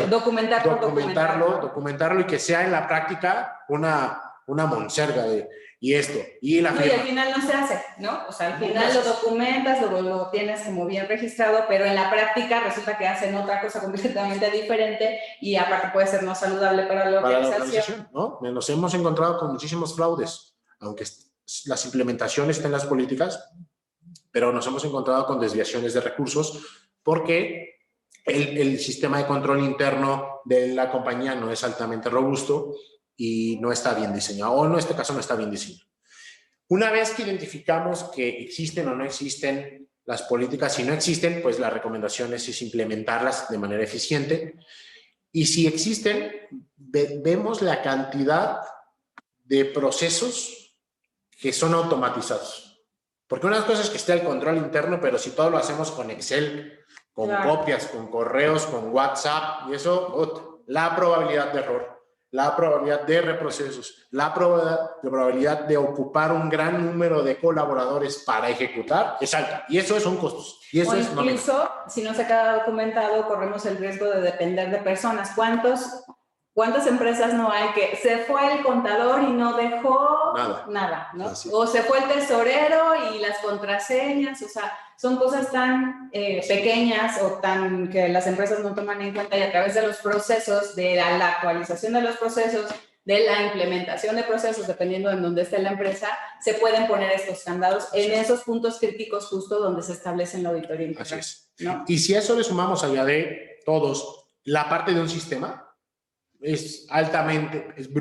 documentarlo y que sea en la práctica una monserga y esto. Y al final no se hace, ¿no? O sea, al final lo documentas, lo tienes como bien registrado, pero en la práctica resulta que hacen otra cosa completamente diferente y aparte puede ser no saludable para la organización. ¿No? Nos hemos encontrado con muchísimos fraudes, aunque las implementaciones estén en las políticas, pero nos hemos encontrado con desviaciones de recursos porque el sistema de control interno de la compañía no es altamente robusto y no está bien diseñado, o en este caso no está bien diseñado. Una vez que identificamos que existen o no existen las políticas, si no existen, pues la recomendación es implementarlas de manera eficiente. Y si existen, vemos la cantidad de procesos que son automatizados. Porque una cosa es que esté el control interno, pero si todo lo hacemos con Excel, con Claro. copias, con correos, con WhatsApp, y eso, la probabilidad de error, la probabilidad de reprocesos, la probabilidad de ocupar un gran número de colaboradores para ejecutar es alta. Y eso son costos. Y eso O es incluso, si no se queda documentado, corremos el riesgo de depender de personas. ¿Cuántas empresas no hay que se fue el contador y no dejó nada, ¿no? O se fue el tesorero y las contraseñas, o sea, son cosas tan pequeñas o tan que las empresas no toman en cuenta, y a través de los procesos, de la actualización de los procesos, de la implementación de procesos, dependiendo en dónde esté la empresa, se pueden poner estos candados en esos puntos críticos justo donde se establecen la auditoría integral. Así es. ¿No? Y si a eso le sumamos allá de todos la parte de un sistema, es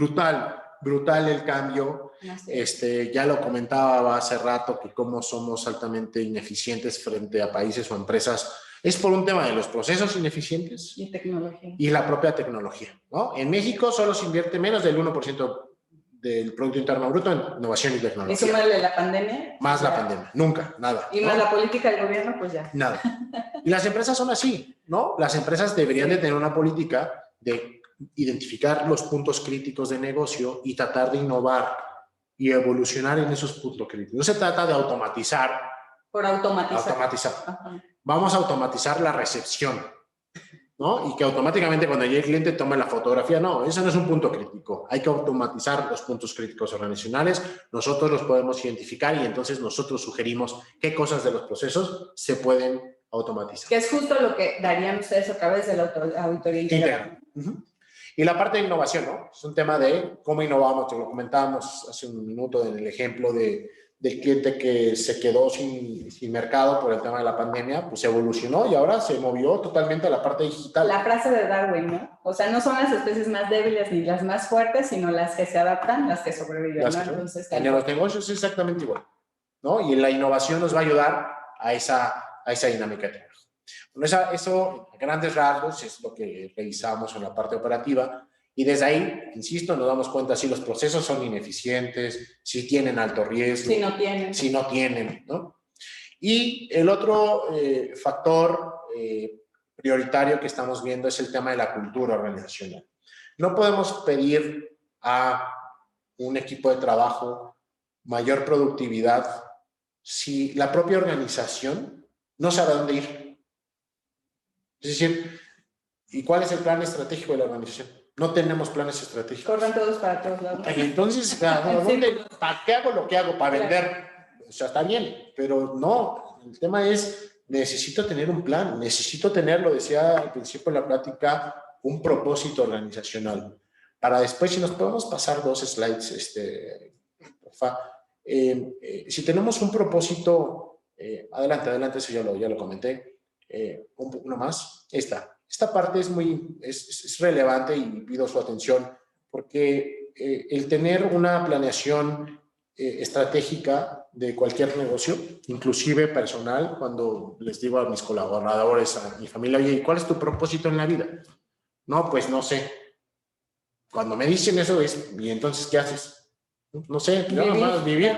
brutal el cambio. Ya lo comentaba hace rato que cómo somos altamente ineficientes frente a países o empresas, es por un tema de los procesos ineficientes y tecnología. Y la propia tecnología, ¿no? En México solo se invierte menos del 1% del Producto Interno Bruto en innovación y tecnología. ¿Y súmale la pandemia? Más la pandemia, nunca, nada. Y más la política del gobierno, pues ya. Nada. Y las empresas son así, ¿no? Las empresas deberían de tener una política de identificar los puntos críticos de negocio y tratar de innovar y evolucionar en esos puntos críticos. No se trata de automatizar. Por automatizar. Ajá. Vamos a automatizar la recepción, ¿no? Y que automáticamente cuando llegue el cliente tome la fotografía. No, eso no es un punto crítico. Hay que automatizar los puntos críticos organizacionales. Nosotros los podemos identificar y entonces nosotros sugerimos qué cosas de los procesos se pueden automatizar. Que es justo lo que darían ustedes a través de la auditoría integral. Y la parte de innovación, ¿no? Es un tema de cómo innovamos. Te lo comentábamos hace un minuto en el ejemplo del cliente que se quedó sin mercado por el tema de la pandemia, pues evolucionó y ahora se movió totalmente a la parte digital. La frase de Darwin, ¿no? O sea, no son las especies más débiles ni las más fuertes, sino las que se adaptan, las que sobreviven, ¿no? Entonces, en los negocios es exactamente igual, ¿no? Y la innovación nos va a ayudar a esa dinámica de trabajo. Bueno, eso, a grandes rasgos, es lo que revisamos en la parte operativa. Y desde ahí, insisto, nos damos cuenta si los procesos son ineficientes, si tienen alto riesgo. Si no tienen, ¿no? Y el otro factor prioritario que estamos viendo es el tema de la cultura organizacional. No podemos pedir a un equipo de trabajo mayor productividad si la propia organización no sabe a dónde ir. Es decir, ¿y cuál es el plan estratégico de la organización? No tenemos planes estratégicos. Corren todos para todos lados. Entonces, ¿para qué hago lo que hago? ¿Para vender? O sea, está bien, pero no. El tema es, necesito tener un plan, necesito tener, lo decía al principio de la plática, un propósito organizacional. Para después, si nos podemos pasar 2 slides, porfa. Si tenemos un propósito, adelante, eso ya lo comenté. Uno más, esta parte es relevante y pido su atención porque el tener una planeación estratégica de cualquier negocio, inclusive personal, cuando les digo a mis colaboradores, a mi familia, oye, ¿cuál es tu propósito en la vida? No, pues no sé. Cuando me dicen eso es, ¿y entonces qué haces? No sé, nada más vivir.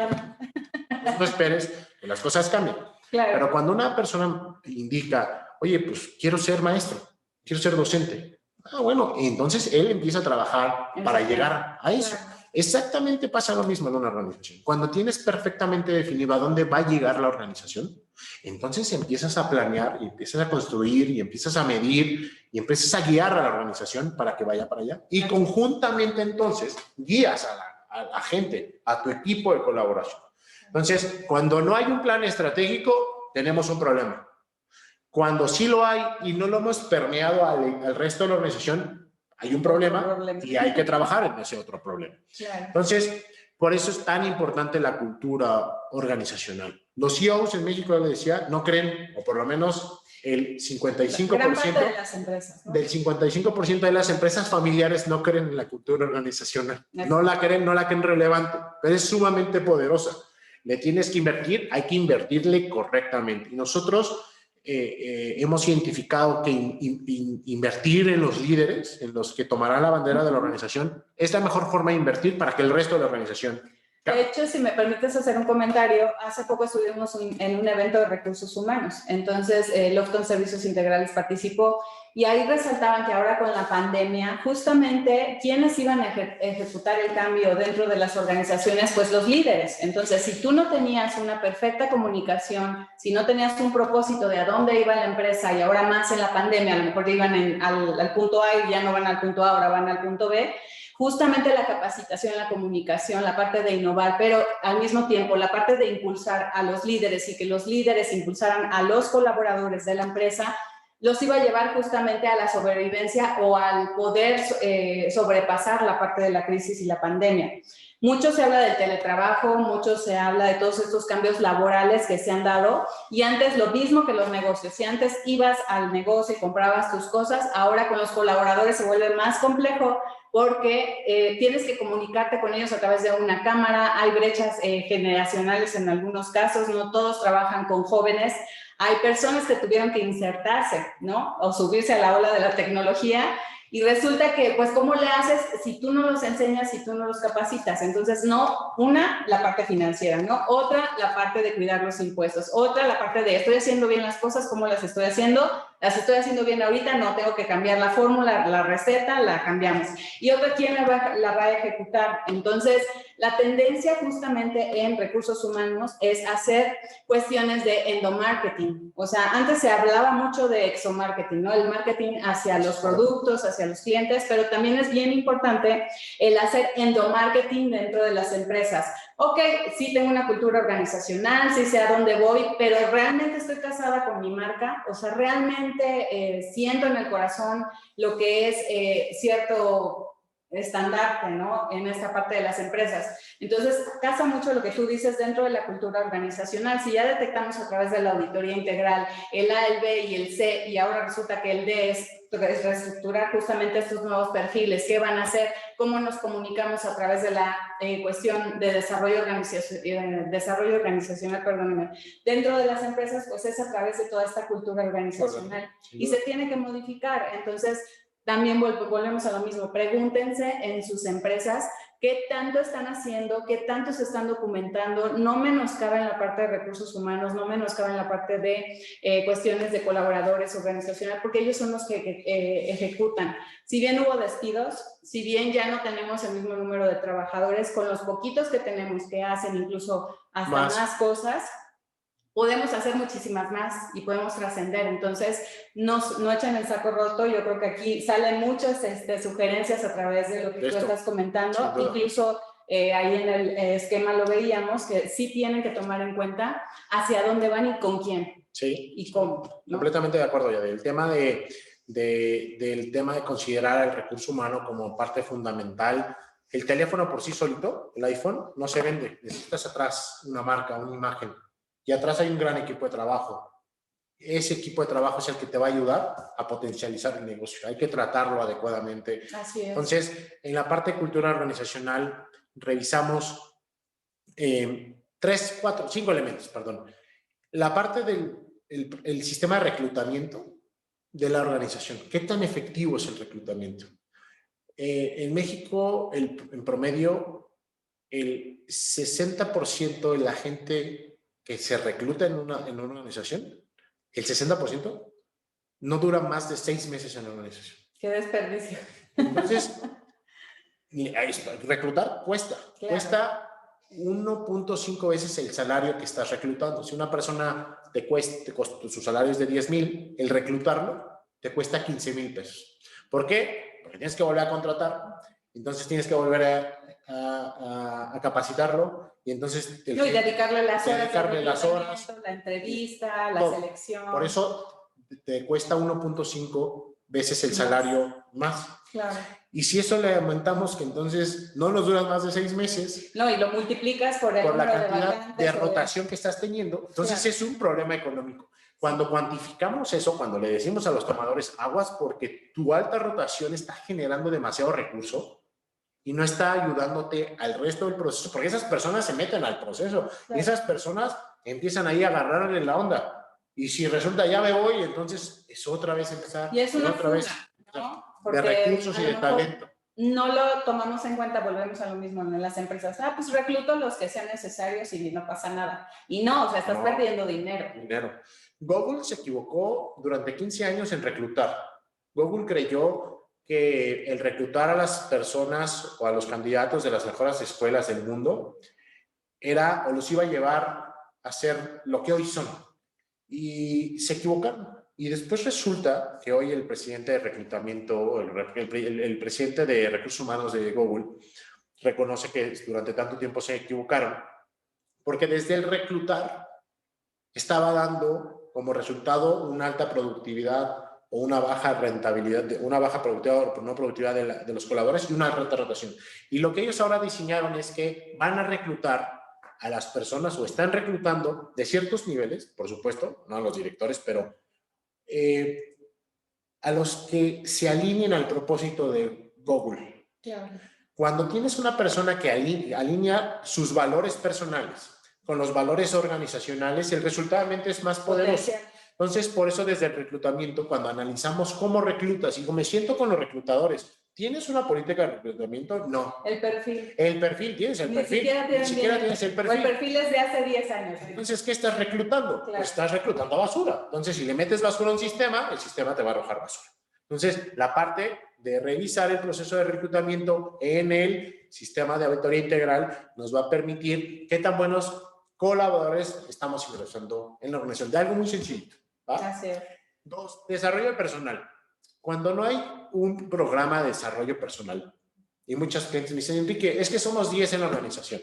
No esperes que las cosas cambien. Claro. Pero cuando una persona indica, oye, pues quiero ser maestro, quiero ser docente, bueno, entonces él empieza a trabajar para llegar a eso. Claro. Exactamente pasa lo mismo en una organización. Cuando tienes perfectamente definido a dónde va a llegar la organización, entonces empiezas a planear y empiezas a construir y empiezas a medir y empiezas a guiar a la organización para que vaya para allá. Y conjuntamente entonces guías a la gente, a tu equipo de colaboración. Entonces, cuando no hay un plan estratégico, tenemos un problema. Cuando sí lo hay y no lo hemos permeado al resto de la organización, hay un problema y hay que trabajar en ese otro problema. Claro. Entonces, por eso es tan importante la cultura organizacional. Los CEOs en México, les decía, no creen, o por lo menos el 55% gran parte de las empresas, ¿no? Del 55% de las empresas familiares no creen en la cultura organizacional. No la creen relevante, pero es sumamente poderosa. Le tienes que invertir, hay que invertirle correctamente. Y nosotros hemos identificado que invertir en los líderes, en los que tomarán la bandera de la organización, es la mejor forma de invertir para que el resto de la organización De hecho, si me permites hacer un comentario, hace poco estuvimos en un evento de recursos humanos, entonces Lofton Servicios Integrales participó y ahí resaltaban que ahora con la pandemia, justamente, ¿quiénes iban a ejecutar el cambio dentro de las organizaciones? Pues los líderes. Entonces, si tú no tenías una perfecta comunicación, si no tenías un propósito de a dónde iba la empresa y ahora más en la pandemia, a lo mejor iban al punto A y ya no van al punto A, ahora van al punto B, justamente la capacitación, la comunicación, la parte de innovar, pero al mismo tiempo la parte de impulsar a los líderes y que los líderes impulsaran a los colaboradores de la empresa, los iba a llevar justamente a la sobrevivencia o al poder sobrepasar la parte de la crisis y la pandemia. Mucho se habla del teletrabajo, mucho se habla de todos estos cambios laborales que se han dado y antes lo mismo que los negocios. Si antes ibas al negocio y comprabas tus cosas, ahora con los colaboradores se vuelve más complejo porque tienes que comunicarte con ellos a través de una cámara, hay brechas generacionales en algunos casos, no todos trabajan con jóvenes, hay personas que tuvieron que insertarse, ¿no? O subirse a la ola de la tecnología y resulta que, pues, ¿cómo le haces si tú no los enseñas, si tú no los capacitas? Entonces, no, una, la parte financiera, ¿no? Otra, la parte de cuidar los impuestos. Otra, la parte de, ¿estoy haciendo bien las cosas? ¿Cómo las estoy haciendo? ¿Las estoy haciendo bien ahorita? No, tengo que cambiar la fórmula, la receta, la cambiamos. Y otra, ¿quién la va a ejecutar? Entonces, la tendencia justamente en recursos humanos es hacer cuestiones de endomarketing. O sea, antes se hablaba mucho de exomarketing, ¿no? El marketing hacia los productos, hacia los clientes, pero también es bien importante el hacer endomarketing dentro de las empresas. Ok, sí tengo una cultura organizacional, sí sé a dónde voy, pero realmente estoy casada con mi marca, o sea, realmente siento en el corazón lo que es cierto estandarte, ¿no? En esta parte de las empresas. Entonces, casa mucho lo que tú dices dentro de la cultura organizacional. Si ya detectamos a través de la auditoría integral el A, el B y el C, y ahora resulta que el D es reestructurar justamente estos nuevos perfiles, ¿qué van a hacer? ¿Cómo nos comunicamos a través de la cuestión de desarrollo organizacional, perdónenme, dentro de las empresas? Pues es a través de toda esta cultura organizacional. Y se tiene que modificar. Entonces, también volvemos a lo mismo, pregúntense en sus empresas qué tanto están haciendo, qué tanto se están documentando, no menoscaben en la parte de recursos humanos, no menoscaben en la parte de cuestiones de colaboradores organizacional, porque ellos son los que ejecutan. Si bien hubo despidos, si bien ya no tenemos el mismo número de trabajadores, con los poquitos que tenemos que hacen incluso hasta más cosas, podemos hacer muchísimas más y podemos trascender. Entonces, no echan el saco roto. Yo creo que aquí salen muchas sugerencias a través de lo que tú estás comentando. Incluso ahí en el esquema lo veíamos, que sí tienen que tomar en cuenta hacia dónde van y con quién. Sí. Y cómo, ¿no? Completamente de acuerdo, ya del tema del tema de considerar el recurso humano como parte fundamental. El teléfono por sí solito, el iPhone, no se vende. Necesitas atrás una marca, una imagen. Y atrás hay un gran equipo de trabajo. Ese equipo de trabajo es el que te va a ayudar a potencializar el negocio. Hay que tratarlo adecuadamente. Así es. Entonces, en la parte de cultura organizacional, revisamos 5 elementos, perdón. La parte del sistema de reclutamiento de la organización. ¿Qué tan efectivo es el reclutamiento? En México, en promedio, el 60% de la gente que se recluta en una organización, el 60% no dura más de 6 meses en la organización. ¡Qué desperdicio! Entonces, reclutar cuesta. Claro. Cuesta 1.5 veces el salario que estás reclutando. Si una persona te cuesta su salario es de 10,000, el reclutarlo te cuesta 15,000 pesos. ¿Por qué? Porque tienes que volver a contratar, entonces tienes que volver a capacitarlo y entonces y dedicarle las horas, la entrevista, la todo. Selección. Por eso te cuesta 1.5 veces el salario más. Claro. Y si eso le aumentamos, que entonces no nos duran más de 6 meses. No, y lo multiplicas por la cantidad de rotación que estás teniendo. Entonces, claro, es un problema económico. Cuando cuantificamos eso, cuando le decimos a los tomadores aguas, porque tu alta rotación está generando demasiado recurso y no está ayudándote al resto del proceso, porque esas personas se meten al proceso, claro, y esas personas empiezan ahí a agarrarle la onda. Y si resulta ya me voy, entonces es otra vez empezar. Y es una otra vez, ¿no? de recursos y de talento. no lo tomamos en cuenta, volvemos a lo mismo en las empresas. Pues recluto los que sean necesarios y no pasa nada. Y no, o sea, estás perdiendo dinero. Google se equivocó durante 15 años en reclutar. Google creyó que el reclutar a las personas o a los candidatos de las mejores escuelas del mundo era o los iba a llevar a ser lo que hoy son. Y se equivocaron. Y después resulta que hoy el presidente de reclutamiento, el presidente de recursos humanos de Google, reconoce que durante tanto tiempo se equivocaron, porque desde el reclutar estaba dando como resultado una alta productividad o una baja rentabilidad, una baja productividad o no productividad de los colaboradores y una alta rotación. Y lo que ellos ahora diseñaron es que van a reclutar a las personas o están reclutando de ciertos niveles, por supuesto, no a los directores, pero a los que se alineen al propósito de Google. Claro. Cuando tienes una persona que alinea sus valores personales con los valores organizacionales, el resultado es más poderoso. Entonces, por eso desde el reclutamiento, cuando analizamos cómo reclutas, y me siento con los reclutadores, ¿tienes una política de reclutamiento? No. El perfil. El perfil, tienes el perfil. Ni siquiera tienes el perfil. O el perfil es de hace 10 años. Entonces, ¿qué estás reclutando? Claro. Pues estás reclutando basura. Entonces, si le metes basura a un sistema, el sistema te va a arrojar basura. Entonces, la parte de revisar el proceso de reclutamiento en el sistema de auditoría integral nos va a permitir qué tan buenos colaboradores estamos ingresando en la organización. De algo muy sencillito. Así es. 2, desarrollo personal. Cuando no hay un programa de desarrollo personal, y muchos clientes me dicen, Enrique, es que somos 10 en la organización.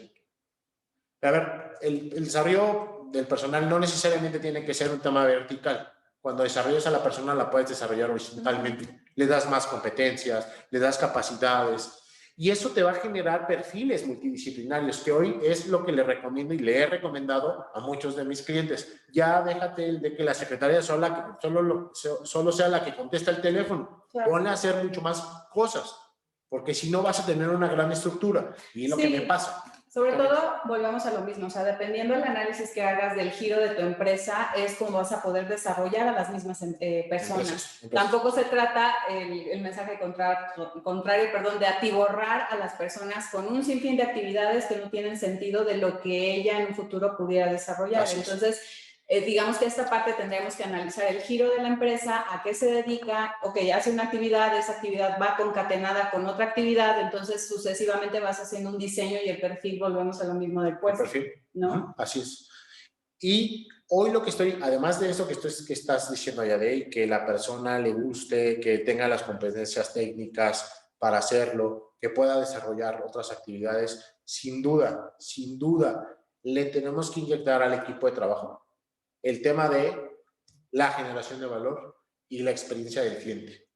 A ver, el desarrollo del personal no necesariamente tiene que ser un tema vertical. Cuando desarrollas a la persona, la puedes desarrollar horizontalmente. Le das más competencias, le das capacidades, y eso te va a generar perfiles multidisciplinarios, que hoy es lo que le recomiendo y le he recomendado a muchos de mis clientes. Ya déjate el de que la secretaria solo sea la que contesta el teléfono. Claro. Ponle a hacer mucho más cosas, porque si no vas a tener una gran estructura. Y es lo que me pasa. Sobre todo, volvemos a lo mismo, o sea, dependiendo del análisis que hagas del giro de tu empresa, es como vas a poder desarrollar a las mismas personas. Empresas. Tampoco se trata el mensaje contrario, de atiborrar a las personas con un sinfín de actividades que no tienen sentido de lo que ella en un futuro pudiera desarrollar. Entonces, digamos que esta parte tendríamos que analizar el giro de la empresa, a qué se dedica, hace una actividad, esa actividad va concatenada con otra actividad, entonces sucesivamente vas haciendo un diseño y el perfil, volvemos a lo mismo del puesto. El perfil, ¿no? Así es. Y hoy lo que además de eso que estás diciendo, Yadei, que la persona le guste, que tenga las competencias técnicas para hacerlo, que pueda desarrollar otras actividades, sin duda, le tenemos que inyectar al equipo de trabajo el tema de la generación de valor y la experiencia del cliente.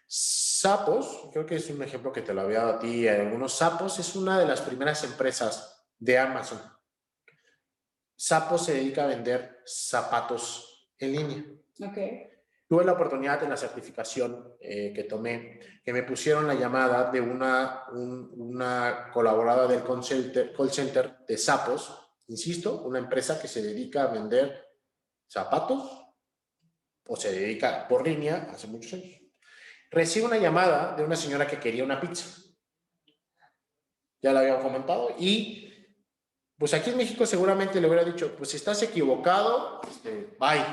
Zappos, creo que es un ejemplo que te lo había dado a ti, algunos. Zappos es una de las primeras empresas de Amazon. Zappos se dedica a vender zapatos en línea. Tuve la oportunidad en la certificación que tomé, que me pusieron la llamada de una colaboradora del call center de Zappos, insisto, una empresa que se dedica a vender zapatos o se dedica por línea hace muchos años. Recibe una llamada de una señora que quería una pizza. Ya la habían comentado y pues aquí en México seguramente le hubiera dicho, pues si estás equivocado, bye.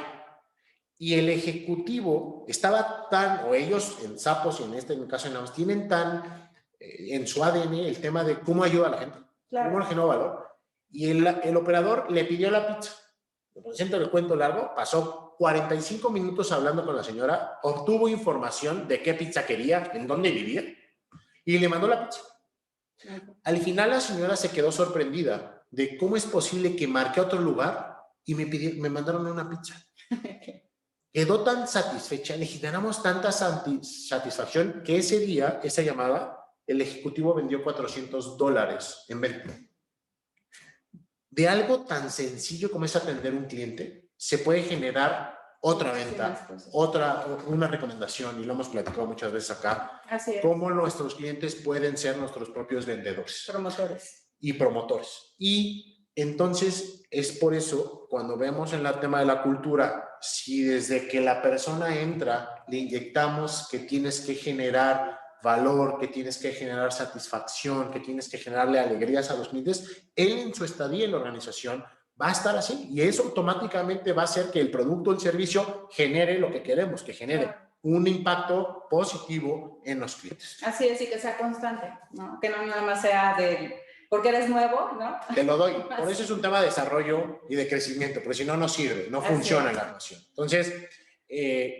Y el ejecutivo estaba o ellos en Zappos y en el caso de Namos, tienen tan en su ADN el tema de cómo ayuda a la gente, claro. Cómo le genera valor. Y el operador le pidió la pizza. Por ciento del cuento largo, pasó 45 minutos hablando con la señora, obtuvo información de qué pizza quería, en dónde vivía, y le mandó la pizza. Al final la señora se quedó sorprendida de cómo es posible que marqué otro lugar y me mandaron una pizza. Quedó tan satisfecha, le generamos tanta satisfacción que ese día, esa llamada, el ejecutivo vendió $400 en venta. De algo tan sencillo como es atender un cliente, se puede generar otra venta, una recomendación, y lo hemos platicado muchas veces acá, cómo nuestros clientes pueden ser nuestros propios vendedores. Promotores. Y entonces es por eso, cuando vemos en el tema de la cultura, si desde que la persona entra le inyectamos que tienes que generar valor, que tienes que generar satisfacción, que tienes que generarle alegrías a los clientes, él en su estadía en la organización va a estar así, y eso automáticamente va a hacer que el producto o el servicio genere lo que queremos, que genere un impacto positivo en los clientes. Así es, y que sea constante, ¿no? Que no nada más sea porque eres nuevo, ¿no? Te lo doy. Por eso es un tema de desarrollo y de crecimiento, porque si no, no sirve, no funciona la relación. Entonces,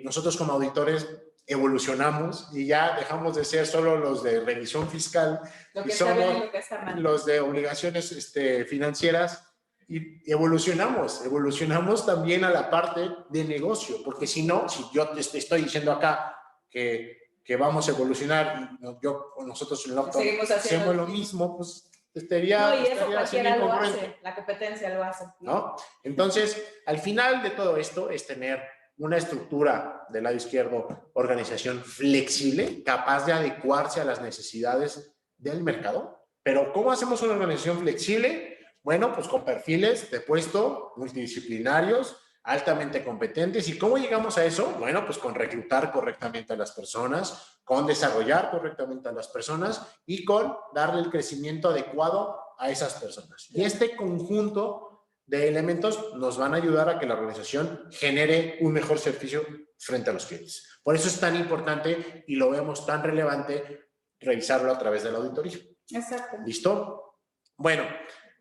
nosotros como auditores evolucionamos y ya dejamos de ser solo los de revisión fiscal y somos los de obligaciones financieras, y evolucionamos también a la parte de negocio, porque si no, si yo te estoy diciendo acá que vamos a evolucionar y nosotros en Locton hacemos lo mismo, pues estaría y eso cualquiera lo hace, la competencia lo hace, ¿no? Entonces, al final de todo esto es tener una estructura del lado izquierdo, organización flexible, capaz de adecuarse a las necesidades del mercado. Pero ¿cómo hacemos una organización flexible? Bueno, pues con perfiles de puesto multidisciplinarios, altamente competentes. ¿Y cómo llegamos a eso? Bueno, pues con reclutar correctamente a las personas, con desarrollar correctamente a las personas y con darle el crecimiento adecuado a esas personas. Y este conjunto de elementos nos van a ayudar a que la organización genere un mejor servicio frente a los clientes. Por eso es tan importante y lo vemos tan relevante revisarlo a través de la auditoría. Exacto. ¿Listo? Bueno,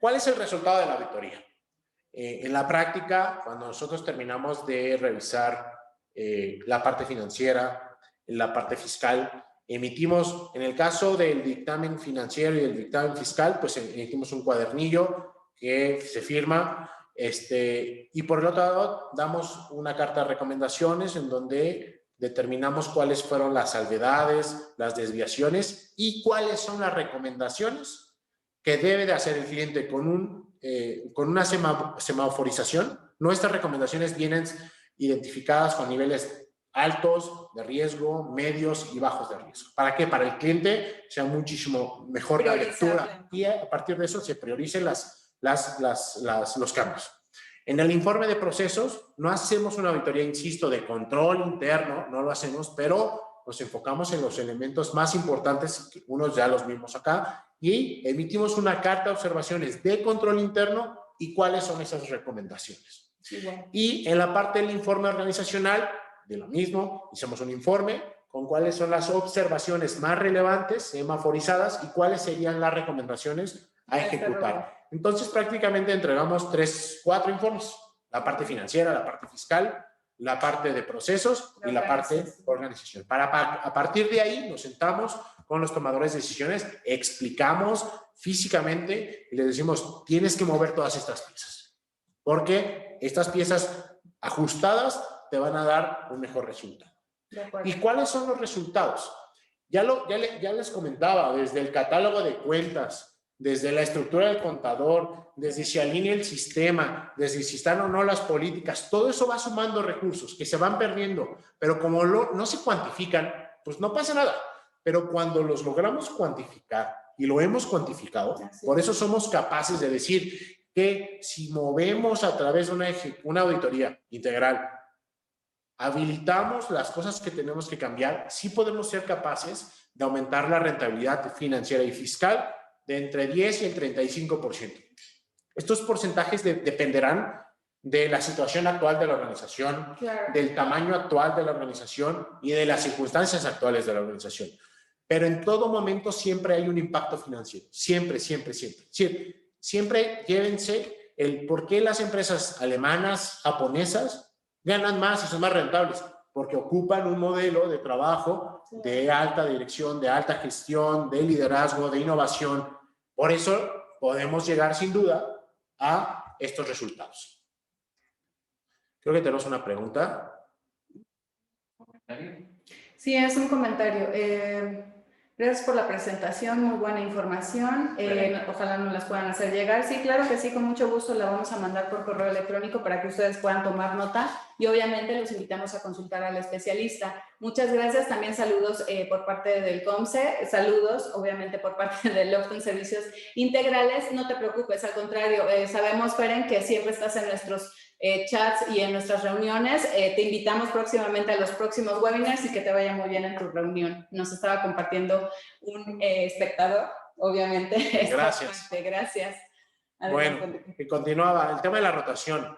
¿cuál es el resultado de la auditoría? En la práctica, cuando nosotros terminamos de revisar la parte financiera, la parte fiscal, emitimos, en el caso del dictamen financiero y del dictamen fiscal, pues emitimos un cuadernillo que se firma, y por el otro lado damos una carta de recomendaciones en donde determinamos cuáles fueron las salvedades, las desviaciones y cuáles son las recomendaciones que debe de hacer el cliente con una semaforización. Nuestras recomendaciones vienen identificadas con niveles altos de riesgo, medios y bajos de riesgo. ¿Para qué? Para el cliente sea muchísimo mejor la lectura y a partir de eso se prioricen los cambios. En el informe de procesos no hacemos una auditoría, insisto, de control interno, no lo hacemos, pero nos enfocamos en los elementos más importantes, que unos ya los vimos acá, y emitimos una carta de observaciones de control interno y cuáles son esas recomendaciones. Sí, bueno. Y en la parte del informe organizacional, de lo mismo, hicimos un informe con cuáles son las observaciones más relevantes, semaforizadas, y cuáles serían las recomendaciones a ejecutar. Entonces, prácticamente entregamos 4 informes: la parte financiera, la parte fiscal, la parte de procesos y la parte organizacional. A partir de ahí nos sentamos con los tomadores de decisiones, explicamos físicamente y les decimos, tienes que mover todas estas piezas, porque estas piezas ajustadas te van a dar un mejor resultado. ¿Y cuáles son los resultados? Ya les comentaba, desde el catálogo de cuentas, desde la estructura del contador, desde si alinea el sistema, desde si están o no las políticas, todo eso va sumando recursos que se van perdiendo, pero como no se cuantifican, pues no pasa nada. Pero cuando los logramos cuantificar, y lo hemos cuantificado, por eso somos capaces de decir que si movemos a través de una auditoría integral, habilitamos las cosas que tenemos que cambiar, sí podemos ser capaces de aumentar la rentabilidad financiera y fiscal de entre 10 y el 35%. Estos porcentajes dependerán de la situación actual de la organización, del tamaño actual de la organización y de las circunstancias actuales de la organización. Pero en todo momento siempre hay un impacto financiero. Siempre. Siempre llévense el por qué las empresas alemanas, japonesas, ganan más y son más rentables. Porque ocupan un modelo de trabajo de alta dirección, de alta gestión, de liderazgo, de innovación. Por eso podemos llegar sin duda a estos resultados. Creo que tenemos una pregunta. Sí, es un comentario. Gracias por la presentación, muy buena información. Ojalá nos las puedan hacer llegar. Sí, claro que sí, con mucho gusto la vamos a mandar por correo electrónico para que ustedes puedan tomar nota y obviamente los invitamos a consultar al especialista. Muchas gracias. También saludos por parte del COMSE, saludos obviamente por parte de Lofton Servicios Integrales. No te preocupes, al contrario, sabemos, Feren, que siempre estás en nuestros chats y en nuestras reuniones. Te invitamos próximamente a los próximos webinars y que te vaya muy bien en tu reunión. Nos estaba compartiendo un espectador, obviamente. Gracias. Gracias. Bueno, y continuaba el tema de la rotación.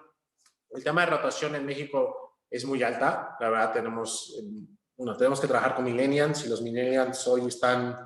El tema de rotación en México es muy alta. La verdad, tenemos que trabajar con millennials y los millennials hoy están,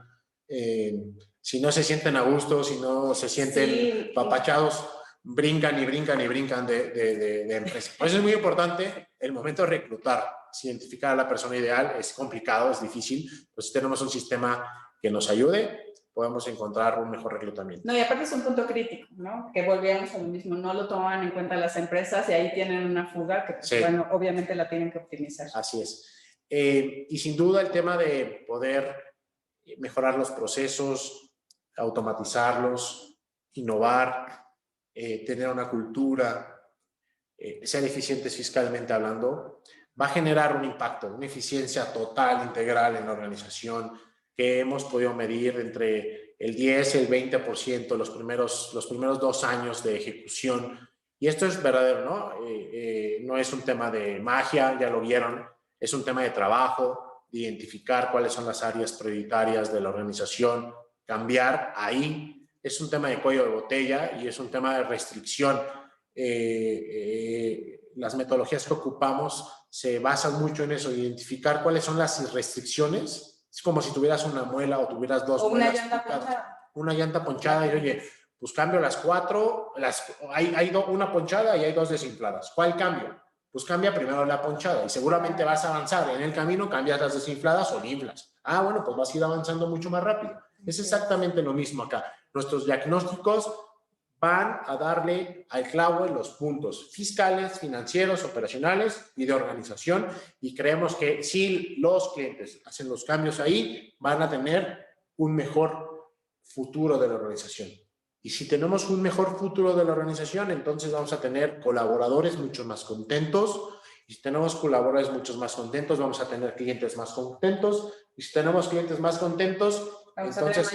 si no se sienten a gusto, si no se sienten papachados, brincan y brincan y brincan de empresa. Por eso es muy importante el momento de reclutar. Identificar a la persona ideal es complicado, es difícil. Pues si tenemos un sistema que nos ayude, podemos encontrar un mejor reclutamiento. No, y aparte es un punto crítico, ¿no? Que volvíamos a lo mismo, no lo toman en cuenta las empresas y ahí tienen una fuga que, pues, bueno, obviamente la tienen que optimizar. Así es. Y sin duda el tema de poder mejorar los procesos, automatizarlos, innovar, tener una cultura, ser eficientes fiscalmente hablando, va a generar un impacto, una eficiencia total, integral en la organización que hemos podido medir entre el 10 y el 20% los primeros 2 años de ejecución. Y esto es verdadero, ¿no? No es un tema de magia, ya lo vieron, es un tema de trabajo, de identificar cuáles son las áreas prioritarias de la organización, cambiar ahí. Es un tema de cuello de botella y es un tema de restricción. Las metodologías que ocupamos se basan mucho en eso, identificar cuáles son las restricciones. Es como si tuvieras una muela o tuvieras dos muelas. Una llanta ponchada. Una llanta ponchada y oye, pues cambio las 4, hay una ponchada y hay 2 desinfladas. ¿Cuál cambio? Pues cambia primero la ponchada y seguramente vas a avanzar. En el camino cambias las desinfladas o le inflas. Ah, bueno, pues vas a ir avanzando mucho más rápido. Es exactamente lo mismo acá. Nuestros diagnósticos van a darle al clavo en los puntos fiscales, financieros, operacionales y de organización, y creemos que si los clientes hacen los cambios ahí, van a tener un mejor futuro de la organización. Y si tenemos un mejor futuro de la organización, entonces vamos a tener colaboradores mucho más contentos, y si tenemos colaboradores muchos más contentos, vamos a tener clientes más contentos, y si tenemos clientes más contentos, entonces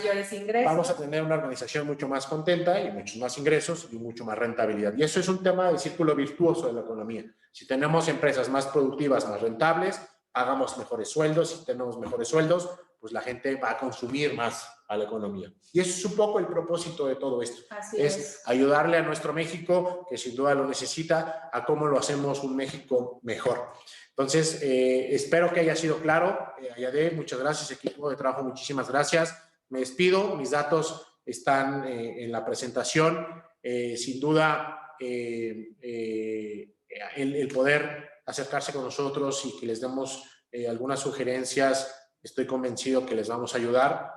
vamos a tener una organización mucho más contenta y muchos más ingresos y mucho más rentabilidad. Y eso es un tema del círculo virtuoso de la economía. Si tenemos empresas más productivas, más rentables, pagamos mejores sueldos. Si tenemos mejores sueldos, pues la gente va a consumir más a la economía. Y eso es un poco el propósito de todo esto. Así es ayudarle a nuestro México, que sin duda lo necesita, a cómo lo hacemos un México mejor. Entonces, espero que haya sido claro. Ayade, muchas gracias, equipo de trabajo, muchísimas gracias. Me despido, mis datos están en la presentación. Sin duda, el poder acercarse con nosotros y que les demos algunas sugerencias, estoy convencido que les vamos a ayudar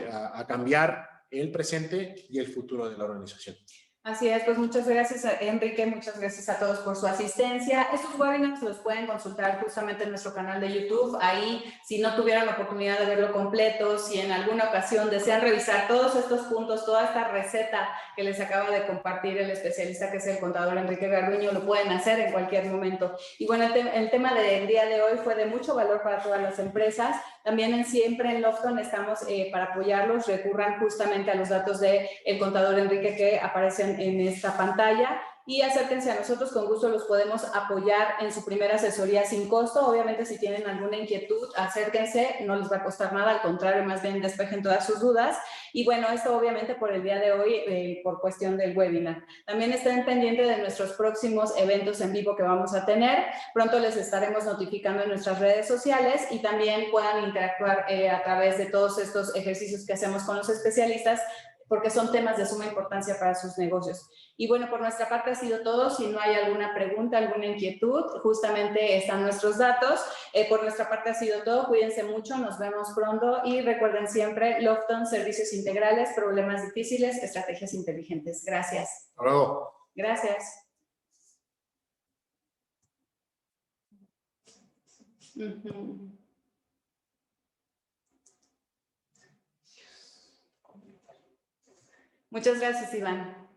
a cambiar el presente y el futuro de la organización. Así es, pues muchas gracias, Enrique, muchas gracias a todos por su asistencia. Estos webinars los pueden consultar justamente en nuestro canal de YouTube. Ahí, si no tuvieran la oportunidad de verlo completo, si en alguna ocasión desean revisar todos estos puntos, toda esta receta que les acaba de compartir el especialista que es el contador Enrique Garduño, lo pueden hacer en cualquier momento. Y bueno, el tema del día de hoy fue de mucho valor para todas las empresas. También siempre en Lofton estamos para apoyarlos. Recurran justamente a los datos del contador Enrique que aparecen en esta pantalla y acérquense a nosotros, con gusto los podemos apoyar en su primera asesoría sin costo. Obviamente, si tienen alguna inquietud, acérquense, no les va a costar nada, al contrario, más bien despejen todas sus dudas. Y bueno, esto obviamente por el día de hoy, por cuestión del webinar. También estén pendientes de nuestros próximos eventos en vivo que vamos a tener. Pronto les estaremos notificando en nuestras redes sociales y también puedan interactuar a través de todos estos ejercicios que hacemos con los especialistas, porque son temas de suma importancia para sus negocios. Y bueno, por nuestra parte ha sido todo. Si no hay alguna pregunta, alguna inquietud, justamente están nuestros datos. Por nuestra parte ha sido todo. Cuídense mucho, nos vemos pronto y recuerden siempre, Lofton, servicios integrales, problemas difíciles, estrategias inteligentes. Gracias. Hasta luego. Gracias. Muchas gracias, Iván.